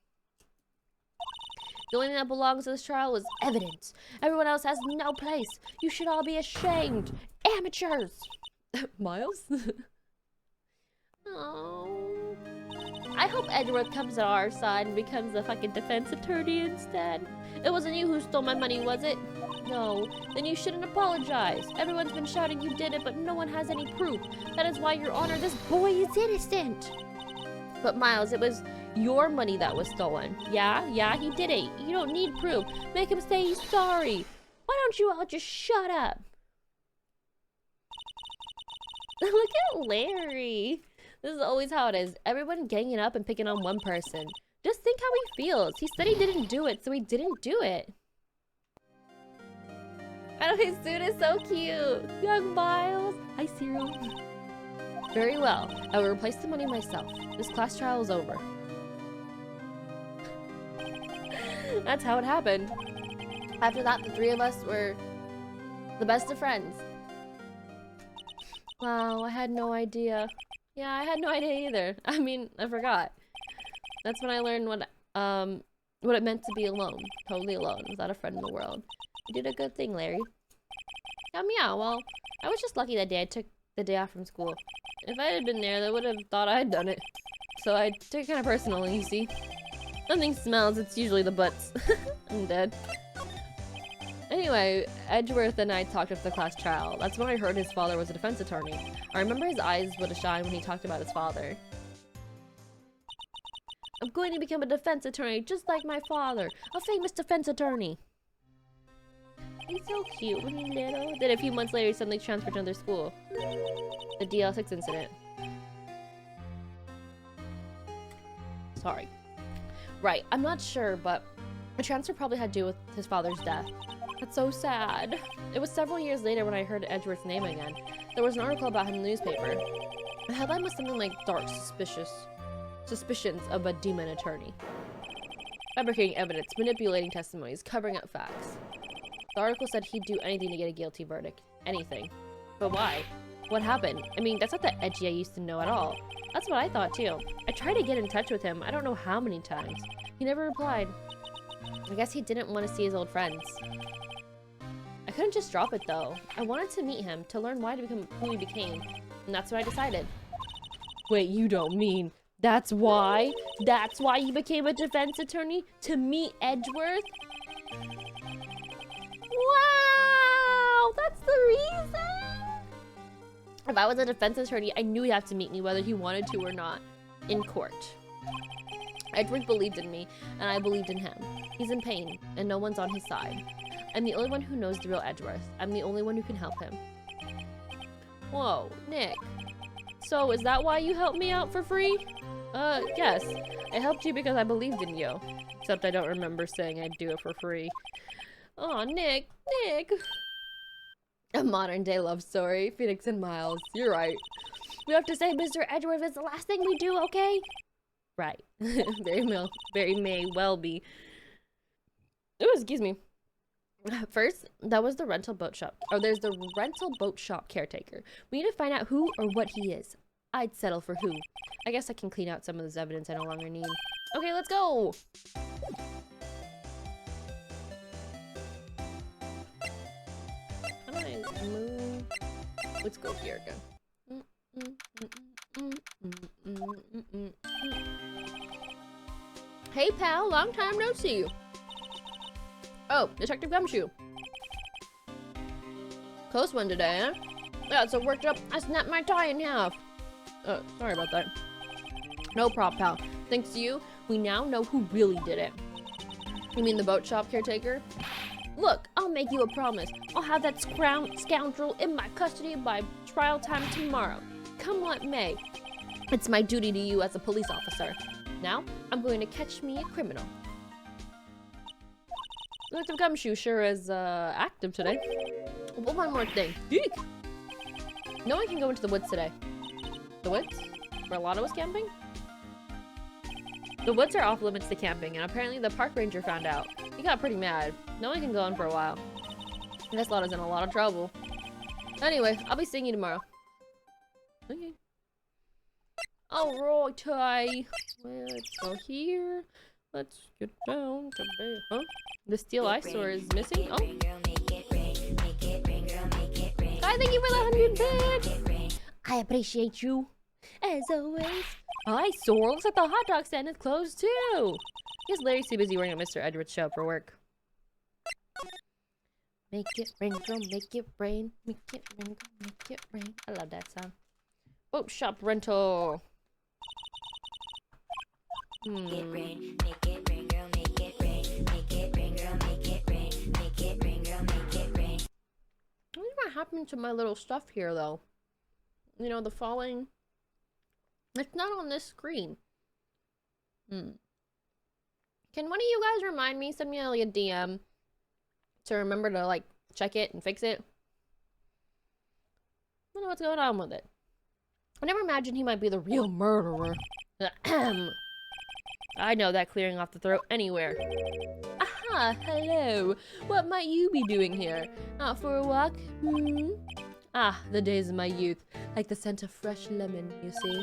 S1: The only thing that belongs to this trial was evidence. Everyone else has no place. You should all be ashamed. Amateurs! Miles? Oh. I hope Edgeworth comes to our side and becomes the fucking defense attorney instead. It wasn't you who stole my money, was it? No. Then you shouldn't apologize. Everyone's been shouting you did it, but no one has any proof. That is why, Your Honor, this boy is innocent. But Miles, it was your money that was stolen. Yeah, he did it. You don't need proof. Make him say he's sorry. Why don't you all just shut up? Look at Larry. This is always how it is. Everyone ganging up and picking on one person. Just think how he feels. He said he didn't do it, so he didn't do it. Oh, his suit is so cute. Young Miles. Hi, Cyril. Very well. I will replace the money myself. This class trial is over. That's how it happened. After that, the three of us were the best of friends. Wow, I had no idea. Yeah, I had no idea either. I mean, I forgot. That's when I learned what it meant to be alone. Totally alone, without a friend in the world. You did a good thing, Larry. Yeah, well, I was just lucky that day I took the day off from school. If I had been there, they would have thought I had done it. So I took it kind of personally, you see. Something smells, it's usually the butts. I'm dead. Anyway, Edgeworth and I talked after the class trial. That's when I heard his father was a defense attorney. I remember his eyes would have shined when he talked about his father. I'm going to become a defense attorney just like my father. A famous defense attorney. He's so cute when he's little. Then a few months later, he suddenly transferred to another school. The DL6 incident. Sorry. Right, I'm not sure, but the transfer probably had to do with his father's death. That's so sad. It was several years later when I heard Edgeworth's name again. There was an article about him in the newspaper. The headline was something like dark suspicions of a demon attorney. Fabricating evidence, manipulating testimonies, covering up facts. The article said he'd do anything to get a guilty verdict. Anything. But why? What happened? I mean, that's not the Edgy I used to know at all. That's what I thought too. I tried to get in touch with him, I don't know how many times. He never replied. I guess he didn't want to see his old friends. I couldn't just drop it though. I wanted to meet him, to learn why to become who he became. And that's what I decided. Wait, you don't mean that's why? That's why you became a defense attorney? To meet Edgeworth? Wow! That's the reason? If I was a defense attorney, I knew he'd have to meet me whether he wanted to or not. In court. Edgeworth believed in me, and I believed in him. He's in pain, and no one's on his side. I'm the only one who knows the real Edgeworth. I'm the only one who can help him. Whoa, Nick. So, is that why you helped me out for free? Yes. I helped you because I believed in you. Except I don't remember saying I'd do it for free. Aw, Nick. A modern-day love story. Phoenix and Miles. You're right. We have to say Mr. Edgeworth is the last thing we do, okay? Right. very may well be. Ooh, excuse me. First, that was the rental boat shop. Oh, there's the rental boat shop caretaker. We need to find out who or what he is. I'd settle for who. I guess I can clean out some of this evidence I no longer need. Okay, let's go! How do I move? Let's go here again. Hey pal, long time no see you. Oh, Detective Gumshoe. Close one today, huh? Yeah, so worked up, I snapped my tie in half. Sorry about that. No problem, pal. Thanks to you, we now know who really did it. You mean the boat shop caretaker? Look, I'll make you a promise. I'll have that scoundrel in my custody by trial time tomorrow. Come what may. It's my duty to you as a police officer. Now, I'm going to catch me a criminal. Detective Gumshoe sure is active today. Well, one more thing. Eek! No one can go into the woods today. The woods? Where Lotto was camping? The woods are off limits to camping, and apparently the park ranger found out. He got pretty mad. No one can go in for a while. This lot is in a lot of trouble. Anyway, I'll be seeing you tomorrow. Okay. Alright, let's go here. Let's get down to bed. Huh? The steel eyesore is missing? Oh. Hi, thank you for the 100 bits! I appreciate you. As always. Eyesore? Looks like the hot dog stand is closed too. Guess Larry's too busy wearing a Mr. Edwards shirt for work. Make it rain, girl, make it rain. Make it rain, girl, make it rain. I love that song. Oh, shop rental.
S2: Make it rain, girl, make it rain. Make it rain, girl, make it rain. Make it rain, girl, make it rain.
S1: I wonder what happened to my little stuff here, though. You know, the falling. It's not on this screen. Can one of you guys remind me? Send me like a DM to remember to like check it and fix it. I don't know what's going on with it. I never imagined he might be the real murderer. I know that clearing off the throat anywhere. Aha, hello. What might you be doing here? Out for a walk? Ah, the days of my youth. Like the scent of fresh lemon, you see.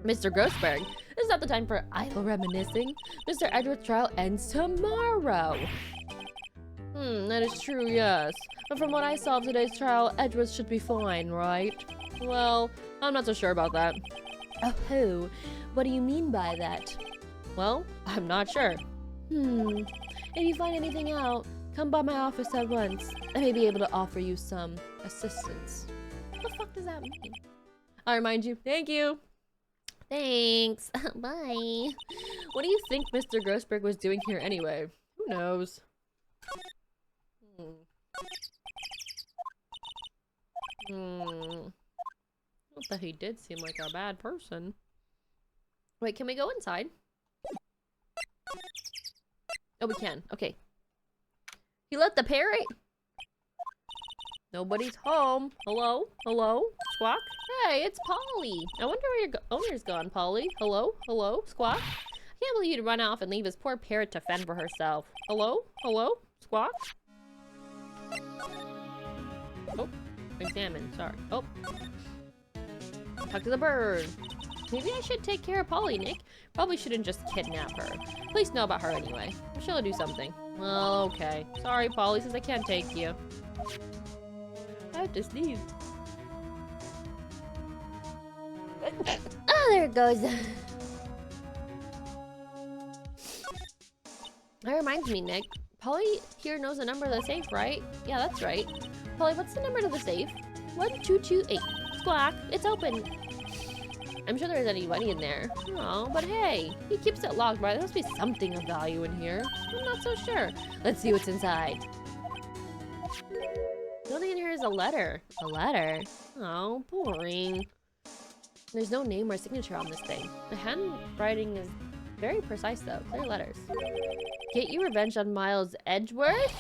S1: Mr. Grossberg, this is not the time for idle reminiscing. Mr. Edward's trial ends tomorrow. That is true, yes. But from what I saw of today's trial, Edwards should be fine, right? Well, I'm not so sure about that. Oh, what do you mean by that? Well, I'm not sure. If you find anything out, come by my office at once. I may be able to offer you some assistance. What the fuck does that mean? I'll remind you. Thank you. Thanks. Bye. What do you think Mr. Grossberg was doing here anyway? Who knows? Not that he did seem like a bad person. Wait, can we go inside? Oh, we can. Okay. He let the parrot? Nobody's home. Hello? Hello? Squawk? Hey, it's Polly. I wonder where your owner's gone, Polly. Hello? Hello? Squawk? I can't believe you'd run off and leave his poor parrot to fend for herself. Hello? Hello? Squawk? Oh, examine. Sorry. Oh. Talk to the bird. Maybe I should take care of Polly, Nick. Probably shouldn't just kidnap her. At least know about her anyway. I'm sure I'll do something. Well, okay. Sorry, Polly, since I can't take you. I have to sneeze. Oh, there it goes. That reminds me, Nick. Polly here knows the number of the safe, right? Yeah, that's right. Polly, what's the number to the safe? 1228. Squawk, it's open. I'm sure there isn't any money in there. Oh, but hey, he keeps it locked, right? There must be something of value in here. I'm not so sure. Let's see what's inside. The only thing in here is a letter. A letter? Oh, boring. There's no name or signature on this thing. The handwriting is very precise, though. Clear letters. Get your revenge on Miles Edgeworth?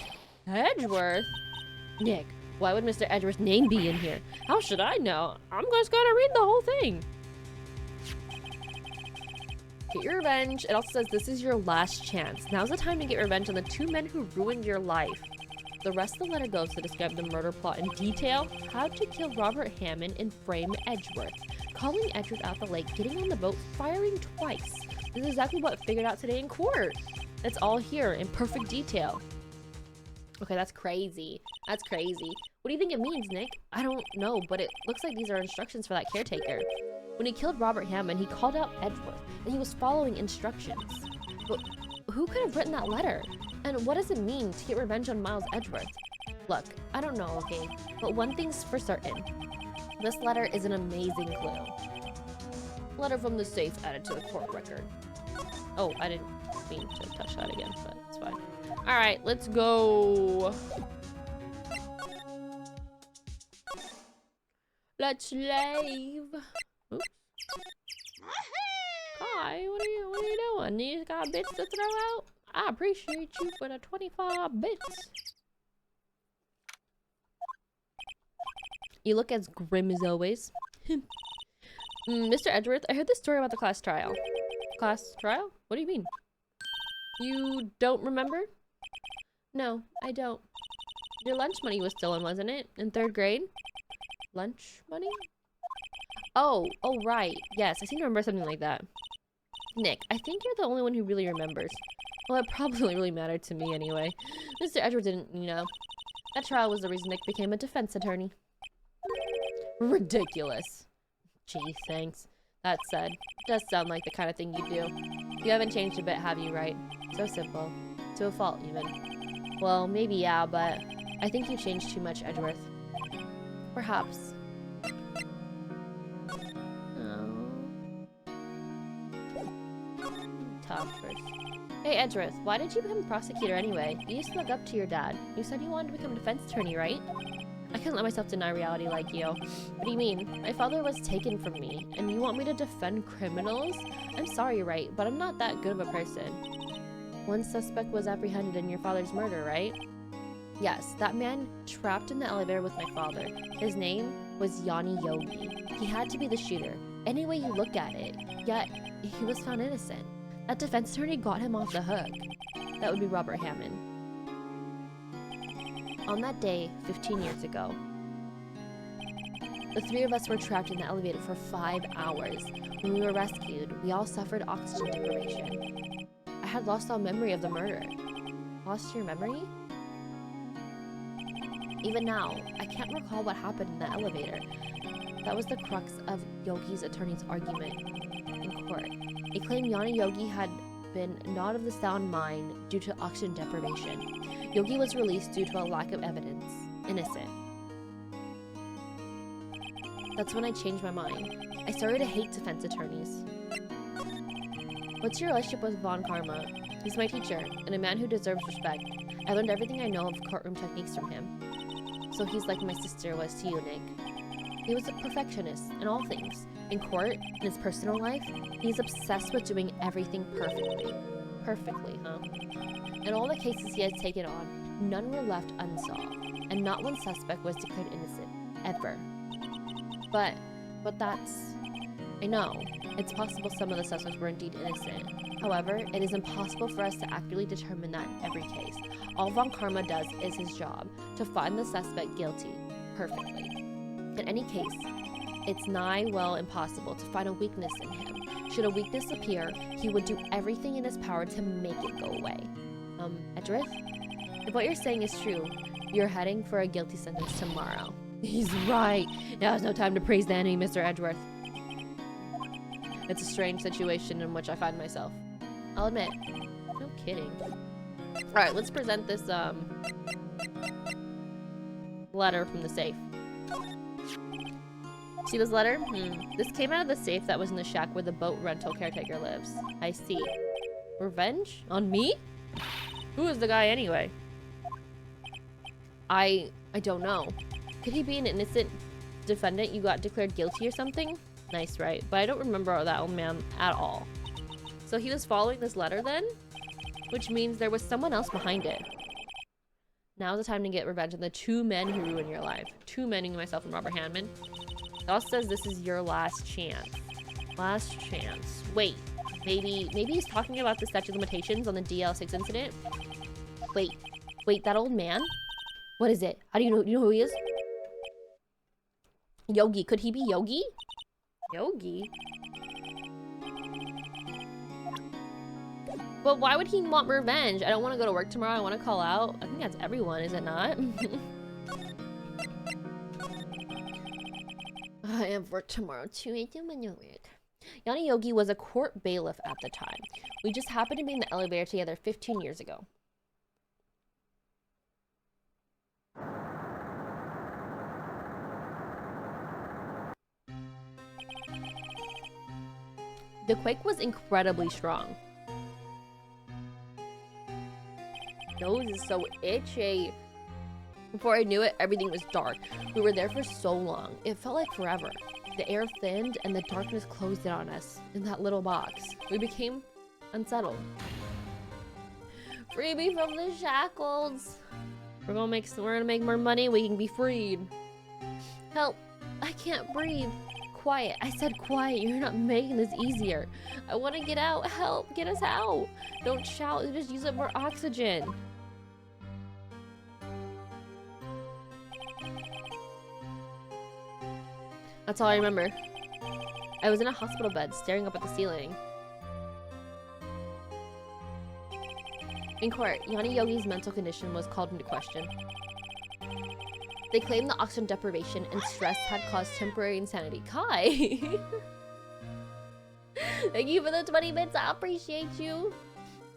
S1: Edgeworth? Nick, why would Mr. Edgeworth's name be in here? How should I know? I'm just gonna read the whole thing. Get your revenge. It also says this is your last chance. Now's the time to get revenge on the two men who ruined your life. The rest of the letter goes to describe the murder plot in detail, how to kill Robert Hammond and frame Edgeworth, calling Edgeworth out the lake, getting on the boat, firing twice. This is exactly what I figured out today in court. It's all here in perfect detail. Okay, that's crazy. That's crazy. What do you think it means, Nick? I don't know, but it looks like these are instructions for that caretaker. When he killed Robert Hammond, he called out Edgeworth, and he was following instructions. But who could have written that letter? And what does it mean to get revenge on Miles Edgeworth? Look, I don't know, okay? But one thing's for certain. This letter is an amazing clue. Letter from the safe added to the court record. Oh, I didn't mean to touch that again, but it's fine. Alright, let's go. Let's leave. Oops. Hi, what are you doing? You got bits to throw out? I appreciate you for the 25 bits. You look as grim as always. Mr. Edgeworth, I heard this story about the class trial. Class trial? What do you mean? You don't remember? No, I don't. Your lunch money was stolen, wasn't it? In 3rd grade? Lunch money? Oh, right. Yes, I seem to remember something like that. Nick, I think you're the only one who really remembers. Well, it probably really mattered to me anyway. Mr. Edward didn't, you know. That trial was the reason Nick became a defense attorney. Ridiculous. Gee, thanks. That said, it does sound like the kind of thing you do. You haven't changed a bit, have you, Wright? So simple. To a fault, even. Well, maybe yeah, but I think you changed too much, Edgeworth. Perhaps. Oh. Talk first. Hey, Edgeworth, why did you become a prosecutor anyway? You spoke up to your dad. You said you wanted to become a defense attorney, right? I couldn't let myself deny reality like you. What do you mean? My father was taken from me, and you want me to defend criminals? I'm sorry, Wright, but I'm not that good of a person. One suspect was apprehended in your father's murder, right? Yes, that man trapped in the elevator with my father. His name was Yanni Yogi. He had to be the shooter, any way you look at it, yet he was found innocent. That defense attorney got him off the hook. That would be Robert Hammond. On that day, 15 years ago, the 3 of us were trapped in the elevator for 5 hours. When we were rescued, we all suffered oxygen deprivation. I had lost all memory of the murder. Lost your memory? Even now, I can't recall what happened in the elevator. That was the crux of Yogi's attorney's argument in court. He claimed Yanni Yogi had been not of the sound mind due to oxygen deprivation. Yogi was released due to a lack of evidence. Innocent. That's when I changed my mind. I started to hate defense attorneys. What's your relationship with Von Karma? He's my teacher, and a man who deserves respect. I learned everything I know of courtroom techniques from him. So he's like my sister was to you, Nick. He was a perfectionist in all things. In court, in his personal life, he's obsessed with doing everything perfectly. Perfectly, huh? In all the cases he has taken on, none were left unsolved, and not one suspect was declared innocent, ever. But that's... I know, it's possible some of the suspects were indeed innocent. However, it is impossible for us to accurately determine that in every case. All Von Karma does is his job, to find the suspect guilty, perfectly. In any case, it's nigh well impossible to find a weakness in him. Should a weakness appear, he would do everything in his power to make it go away. Edgeworth? If what you're saying is true, you're heading for a guilty sentence tomorrow. He's right. Now is no time to praise the enemy, Mr. Edgeworth. It's a strange situation in which I find myself. I'll admit. No kidding. Alright, let's present this, letter from the safe. See this letter? This came out of the safe that was in the shack where the boat rental caretaker lives. I see. Revenge? On me? Who is the guy anyway? I don't know. Could he be an innocent defendant you got declared guilty or something? Nice, right? But I don't remember that old man at all. So he was following this letter then? Which means there was someone else behind it. Now's the time to get revenge on the 2 men who ruined your life. 2 men, myself and Robert Hammond. It also says this is your last chance. Last chance. Wait. Maybe he's talking about the statute of limitations on the DL6 incident? Wait, that old man? What is it? How do you know who he is? Yogi. Could he be Yogi? Yogi? But why would he want revenge? I don't want to go to work tomorrow. I want to call out. I think that's everyone, is it not? I have work tomorrow too. I do my work. Yanni Yogi was a court bailiff at the time. We just happened to be in the elevator together 15 years ago. The quake was incredibly strong. Nose is so itchy. Before I knew it, everything was dark. We were there for so long. It felt like forever. The air thinned and the darkness closed in on us in that little box. We became unsettled. Free me from the shackles. We're gonna make more money. We can be freed. Help! I can't breathe. quiet. I said quiet. You're not making this easier. I want to get out. Help. Get us out. Don't shout. Just use up more oxygen. That's all I remember. I was in a hospital bed, staring up at the ceiling. In court, Yanni Yogi's mental condition was called into question. They claimed the oxygen deprivation and stress had caused temporary insanity. Kai! Thank you for the 20 bits, I appreciate you.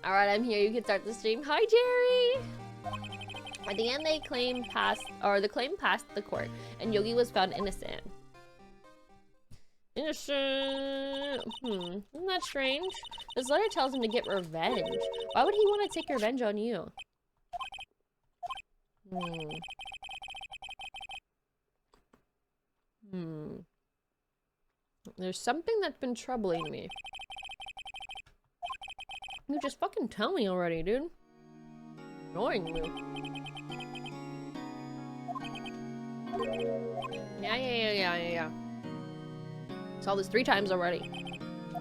S1: Alright, I'm here, you can start the stream. Hi, Jerry! At the end, the claim passed the court, and Yogi was found innocent. Innocent. Isn't that strange? This letter tells him to get revenge. Why would he want to take revenge on you? There's something that's been troubling me. You just fucking tell me already, dude. Annoying me. Yeah. Saw this 3 times already.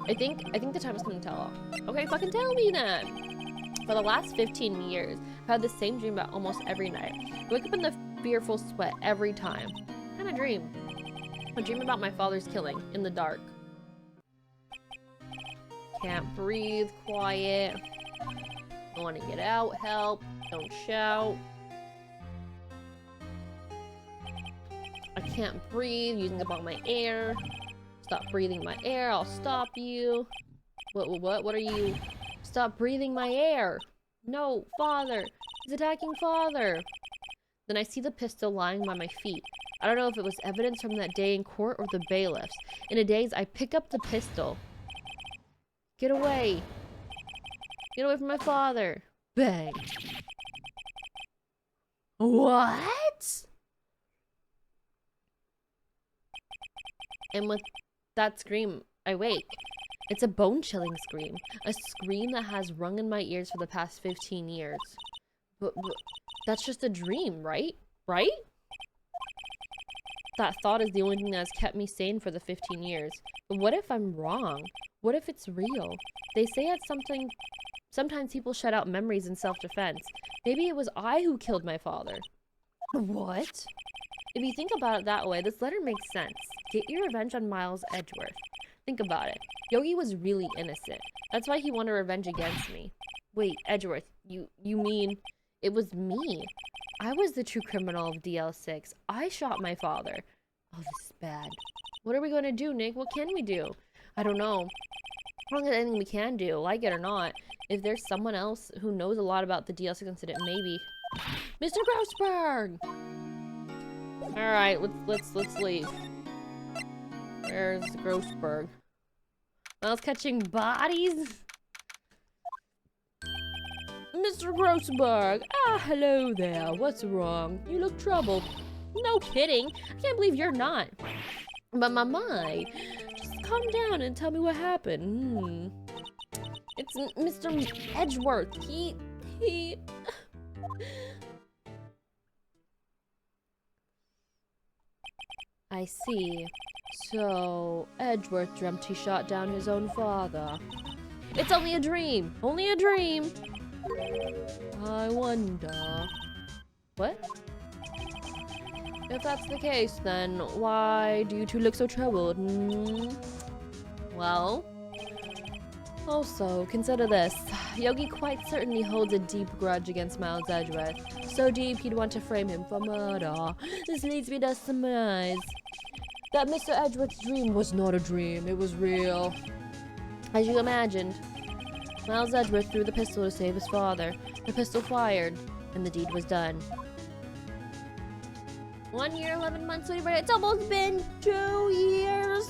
S1: I think the time is coming to tell all. Okay, fucking tell me that. For the last 15 years, I've had the same dream about almost every night. I wake up in the fearful sweat every time. What kind of dream? I dream about my father's killing in the dark. Can't breathe, quiet. I want to get out, help, don't shout. I can't breathe, using up all my air. Stop breathing my air, I'll stop you. What are you? Stop breathing my air. No, father. He's attacking father. Then I see the pistol lying by my feet. I don't know if it was evidence from that day in court or the bailiffs. In a daze, I pick up the pistol. Get away. Get away from my father. Bang. What? And with that scream, I wake. It's a bone-chilling scream. A scream that has rung in my ears for the past 15 years. But that's just a dream, right? Right? That thought is the only thing that has kept me sane for the 15 years. But what if I'm wrong? What if it's real? They say it's something... Sometimes people shut out memories in self-defense. Maybe it was I who killed my father. What? If you think about it that way, this letter makes sense. Get your revenge on Miles Edgeworth. Think about it. Yogi was really innocent. That's why he wanted revenge against me. Wait, Edgeworth, you mean it was me? I was the true criminal of DL6. I shot my father. Oh, this is bad. What are we going to do, Nick? What can we do? I don't know. I don't think anything we can do, like it or not. If there's someone else who knows a lot about the DL6 incident, maybe. Mr. Grossberg! Alright, let's leave. Where's Grossberg? I was catching bodies? Mr. Grossberg! Ah, hello there. What's wrong? You look troubled. No kidding. I can't believe you're not. But my. Just calm down and tell me what happened. It's Mr. Edgeworth. He... I see. So, Edgeworth dreamt he shot down his own father. It's only a dream! Only a dream! I wonder... What? If that's the case, then why do you two look so troubled? Well... Also, consider this. Yogi quite certainly holds a deep grudge against Miles Edgeworth. So deep he'd want to frame him for murder. This leads me to surmise that Mr. Edgeworth's dream was not a dream, it was real. As you imagined, Miles Edgeworth threw the pistol to save his father. The pistol fired, and the deed was done. 1 year, 11 months, it's almost been 2 years!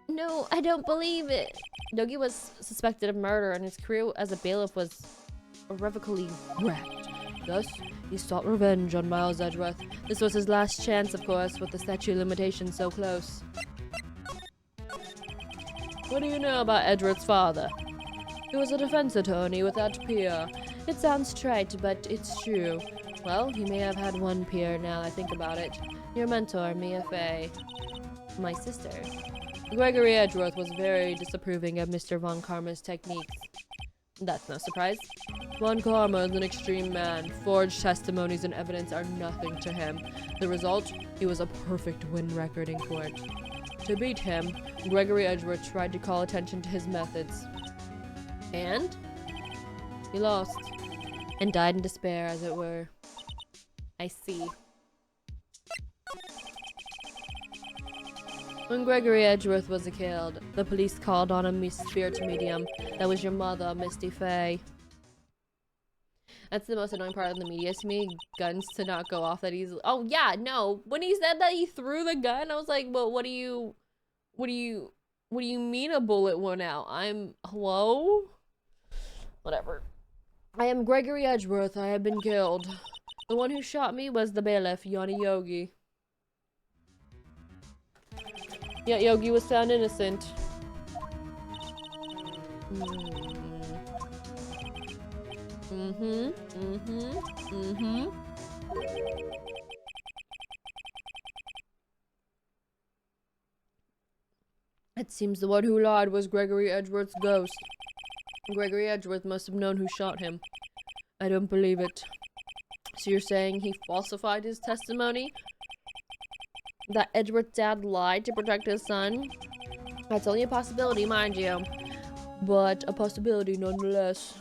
S1: No, I don't believe it. Yogi was suspected of murder, and his career as a bailiff was irrevocably wrecked. Thus, he sought revenge on Miles Edgeworth. This was his last chance, of course, with the statute of limitations so close. What do you know about Edgeworth's father? He was a defense attorney without peer. It sounds trite, but it's true. Well, he may have had one peer now I think about it. Your mentor, Mia Fey. My sister. Gregory Edgeworth was very disapproving of Mr. Von Karma's techniques. That's no surprise. Von Karma is an extreme man. Forged testimonies and evidence are nothing to him. The result? He was a perfect win record in court. To beat him, Gregory Edgeworth tried to call attention to his methods. And? He lost. And died in despair, as it were. I see. When Gregory Edgeworth was killed, the police called on a spirit medium. That was your mother, Misty Faye. That's the most annoying part of the media to me. Guns to not go off that easily. Oh yeah, no. When he said that he threw the gun, I was like, well, what do you mean a bullet went out? Hello? Whatever. I am Gregory Edgeworth. I have been killed. The one who shot me was the bailiff, Yanni Yogi. Yet Yogi was found innocent. It seems the one who lied was Gregory Edgeworth's ghost. Gregory Edgeworth must have known who shot him. I don't believe it. So you're saying he falsified his testimony? That Edgeworth's dad lied to protect his son? That's only a possibility, mind you. But a possibility nonetheless.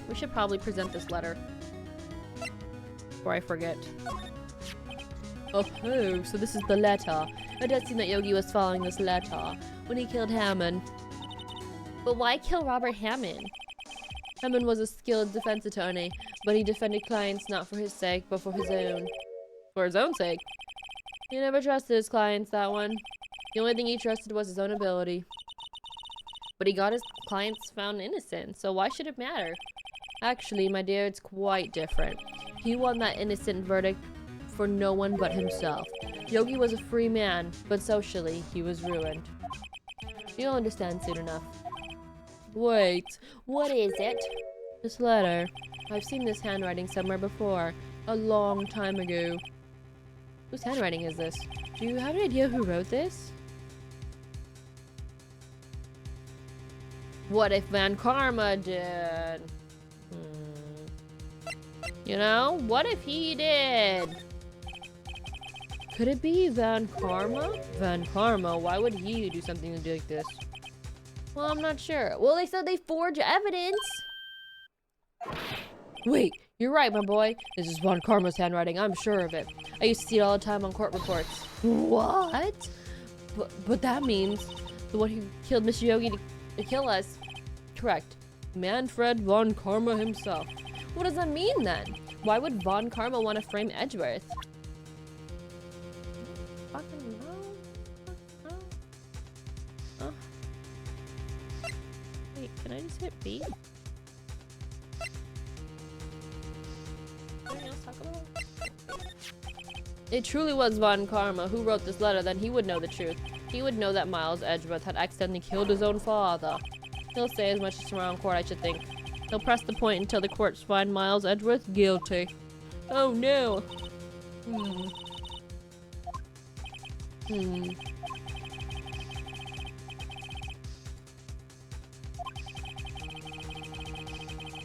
S1: We should probably present this letter. Before I forget. Oh, so this is the letter. It does seem that Yogi was following this letter when he killed Hammond. But why kill Robert Hammond? Hammond was a skilled defense attorney, but he defended clients not for his sake, but for his own. For his own sake? He never trusted his clients, that one. The only thing he trusted was his own ability. But he got his clients found innocent, so why should it matter? Actually, my dear, it's quite different. He won that innocent verdict for no one but himself. Yogi was a free man, but socially, he was ruined. You'll understand soon enough. Wait, what is it? This letter. I've seen this handwriting somewhere before. A long time ago. Whose handwriting is this? Do you have an idea who wrote this? What if Von Karma did? You know, what if he did? Could it be Von Karma? Von Karma, why would he do something like this? Well, I'm not sure. Well, they said they forged evidence. Wait, you're right, my boy. This is Von Karma's handwriting. I'm sure of it. I used to see it all the time on court reports. What? But that means the one who killed Mr. Yogi to kill us. Correct. Manfred Von Karma himself. What does that mean then? Why would Von Karma want to frame Edgeworth? Fucking no. Oh. Wait, can I just hit B? Anything else to talk about? It truly was Von Karma who wrote this letter, then he would know the truth. He would know that Miles Edgeworth had accidentally killed his own father. He'll say as much as tomorrow in court, I should think. He'll press the point until the courts find Miles Edgeworth guilty. Oh no!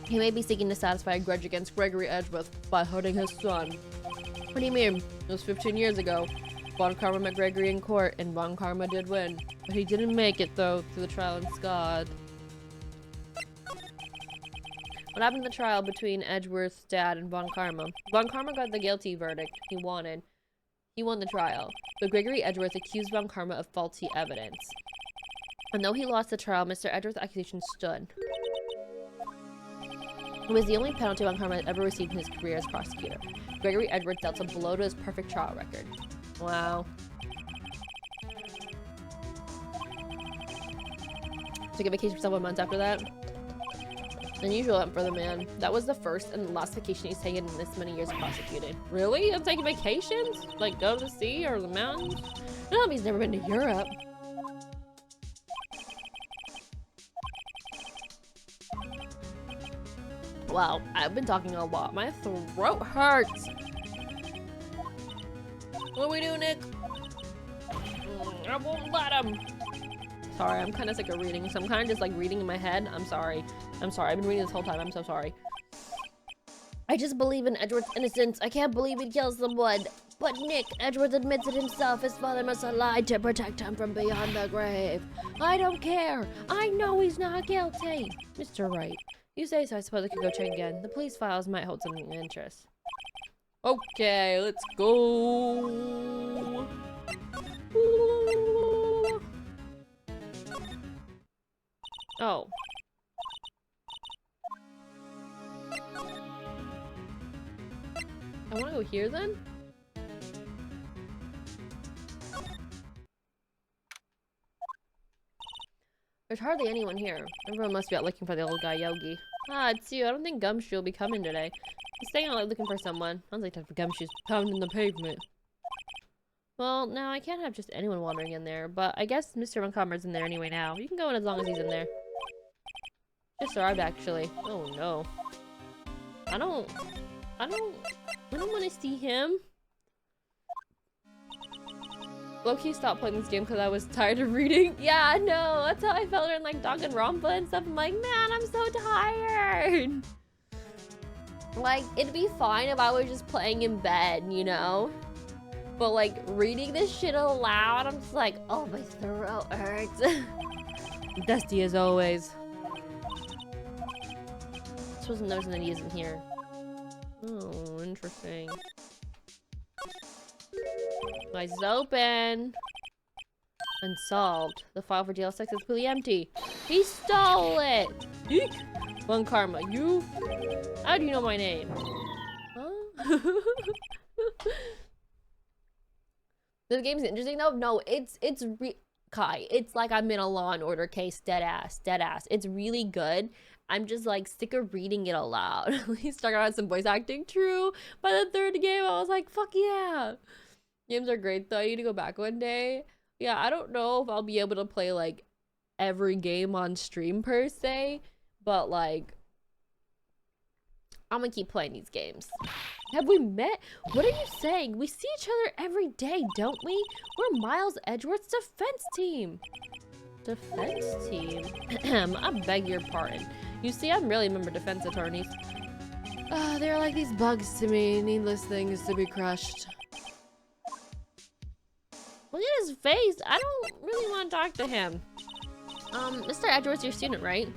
S1: He may be seeking to satisfy a grudge against Gregory Edgeworth by hurting his son. What do you mean? It was 15 years ago. Von Karma met Gregory in court, and Von Karma did win. But he didn't make it, though, through the trial in Scott. What happened to the trial between Edgeworth's dad and Von Karma? Von Karma got the guilty verdict he wanted. He won the trial, but Gregory Edgeworth accused Von Karma of faulty evidence. And though he lost the trial, Mr. Edgeworth's accusation stood. It was the only penalty Von Karma had ever received in his career as prosecutor. Gregory Edgeworth dealt a blow to his perfect trial record. Wow. Took a vacation for several months after that. Unusual for the man. That was the first and last vacation he's taken in this many years prosecuted. Really? I'm taking vacations? Like go to the sea or the mountains? No, he's never been to Europe. Wow, I've been talking a lot. My throat hurts. What do we do, Nick? I won't let him. Sorry, I'm kind of sick of reading, so I'm kind of just like reading in my head. I'm sorry. I'm sorry. I've been reading this whole time. I'm so sorry. I just believe in Edward's innocence. I can't believe he kills someone. But Nick, Edward admits it himself. His father must have lied to protect him from beyond the grave. I don't care. I know he's not guilty. Mr. Wright, you say so. I suppose I could go check again. The police files might hold some interest. Okay, let's go. Oh. I want to go here then? There's hardly anyone here. Everyone must be out looking for the old guy Yogi. Ah, it's you. I don't think Gumshoe will be coming today. He's staying out looking for someone. Sounds like time for Gumshoe's pounding the pavement. Well, now I can't have just anyone wandering in there, but I guess Mr. Montgomery's in there anyway now. You can go in as long as he's in there. Just arrived, actually. Oh no. I don't want to see him. Low-key stopped playing this game because I was tired of reading. Yeah, I know. That's how I felt in like Danganronpa and stuff. I'm like, man, I'm so tired. Like, it'd be fine if I was just playing in bed, you know? But like, reading this shit aloud, I'm just like, oh, my throat hurts. Dusty as always. Just wasn't noticing that he isn't here. Oh, interesting. Eyes open. Unsolved. The file for DL6 is completely empty. He stole it! Eek! Von Karma, you? How do you know my name? Huh? The game's interesting though? No, it's Kai. It's like I'm in a Law and Order case, dead ass. It's really good. I'm just like sick of reading it aloud. He stuck around some voice acting. True. By the third game, I was like, fuck yeah. Games are great though. I need to go back one day. Yeah, I don't know if I'll be able to play like every game on stream per se, but like I'm gonna keep playing these games. Have we met? What are you saying? We see each other every day, don't we? We're Miles Edgeworth's defense team. Defense team? I beg your pardon. You see, I'm really a member of defense attorneys. They're like these bugs to me, needless things to be crushed. Look at his face. I don't really want to talk to him. Mr. Edgeworth's your student, right?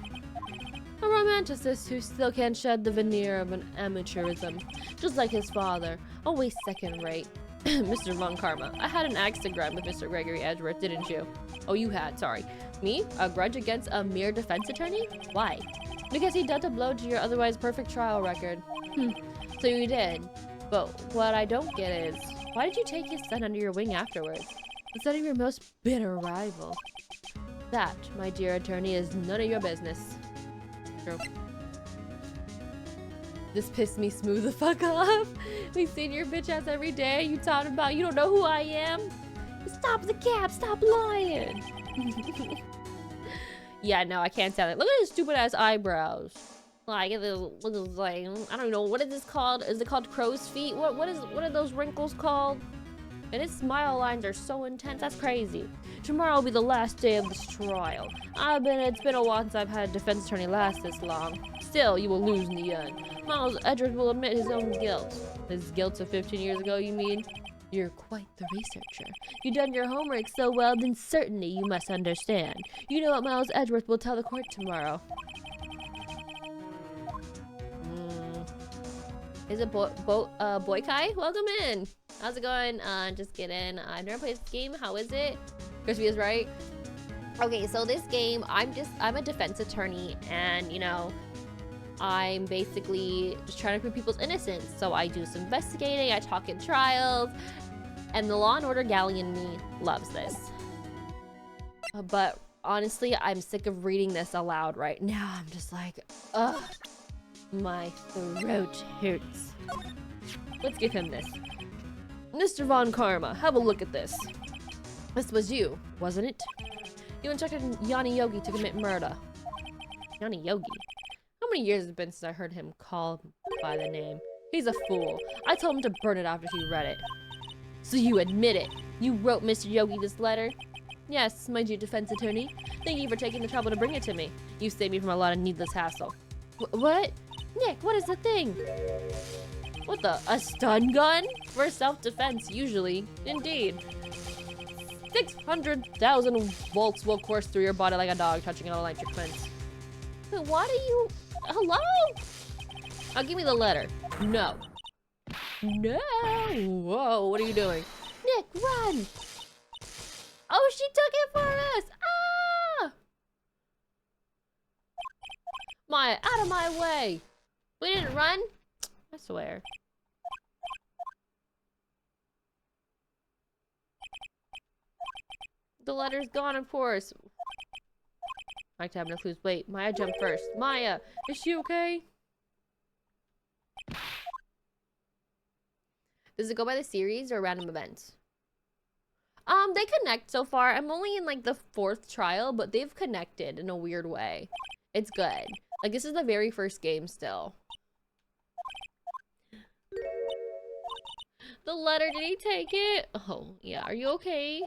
S1: A romanticist who still can't shed the veneer of an amateurism. Just like his father. Always second rate. Mr. Von Karma, I had an axe to grind with Mr. Gregory Edgeworth, didn't you? Oh, you had, sorry. Me? A grudge against a mere defense attorney? Why? Because he dealt a blow to your otherwise perfect trial record. So you did. But what I don't get is, why did you take his son under your wing afterwards? Instead of your most bitter rival? That, my dear attorney, is none of your business. True. This pissed me smooth the fuck off. We seen your bitch ass every day. You talking about you don't know who I am? Stop the cap, stop lying. Yeah, no, I can't stand it. Look at his stupid ass eyebrows. Like, look at like, I don't know, what is this called? Is it called crow's feet? What are those wrinkles called? And his smile lines are so intense, that's crazy. Tomorrow will be the last day of this trial. It's been a while since I've had a defense attorney last this long. Still, you will lose in the end. Miles Edgeworth will admit his own guilt. His guilt of 15 years ago, you mean? You're quite the researcher. You've done your homework so well, then certainly you must understand. You know what Miles Edgeworth will tell the court tomorrow. Is it Boy Kai? Welcome in. How's it going? Just get in. I've never played this game. How is it? Crispy is right. Okay, so this game, I'm a defense attorney, and you know, I'm basically just trying to prove people's innocence. So I do some investigating, I talk in trials, and the Law and Order galley in me loves this. But honestly, I'm sick of reading this aloud right now. I'm just like, ugh, my throat hurts. Let's give him this. Mr. Von Karma, have a look at this. This was you, wasn't it? You instructed Yanni Yogi to commit murder. Yanni Yogi? How How many years has it been since I heard him call by the name? He's a fool. I told him to burn it after he read it. So you admit it. You wrote Mr. Yogi this letter? Yes, my dear defense attorney. Thank you for taking the trouble to bring it to me. You saved me from a lot of needless hassle. What? Nick, what is the thing? What the? A stun gun? For self-defense, usually. Indeed. 600,000 volts will course through your body like a dog touching an electric fence. But why do you... Hello? Oh, give me the letter. No. No. Whoa, what are you doing? Nick, run! Oh, she took it for us! Ah! Maya, out of my way! We didn't run? I swear. The letter's gone, of course. I like to have no clues. Wait, Maya jumped first. Maya, is she okay? Does it go by the series or random events? They connect so far. I'm only in like the 4th trial, but they've connected in a weird way. It's good. Like, this is the very first game still. The letter, did he take it? Oh, yeah. Are you okay?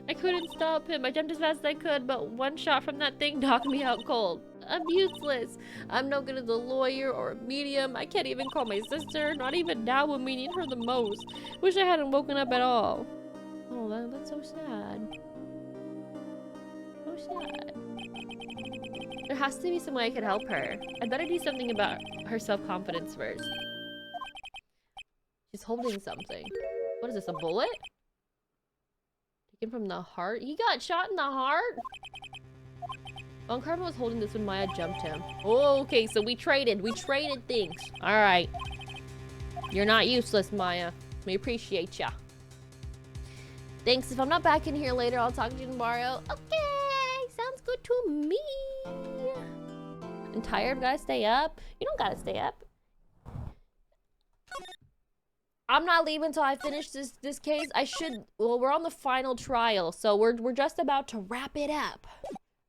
S1: I couldn't stop him. I jumped as fast as I could, but one shot from that thing knocked me out cold. I'm useless. I'm no good as a lawyer or a medium. I can't even call my sister. Not even now when we need her the most. Wish I hadn't woken up at all. Oh, that's so sad. So sad. There has to be some way I could help her. I better do something about her self-confidence first. She's holding something. What is this, a bullet? Taken from the heart? He got shot in the heart? Von Karma was holding this when Maya jumped him. Oh, okay, so we traded. We traded things. Alright. You're not useless, Maya. We appreciate ya. Thanks. If I'm not back in here later, I'll talk to you tomorrow. Okay, sounds good to me. I'm tired, gotta stay up. You don't gotta stay up. I'm not leaving until I finish this case. I should, well, we're on the final trial, so we're just about to wrap it up.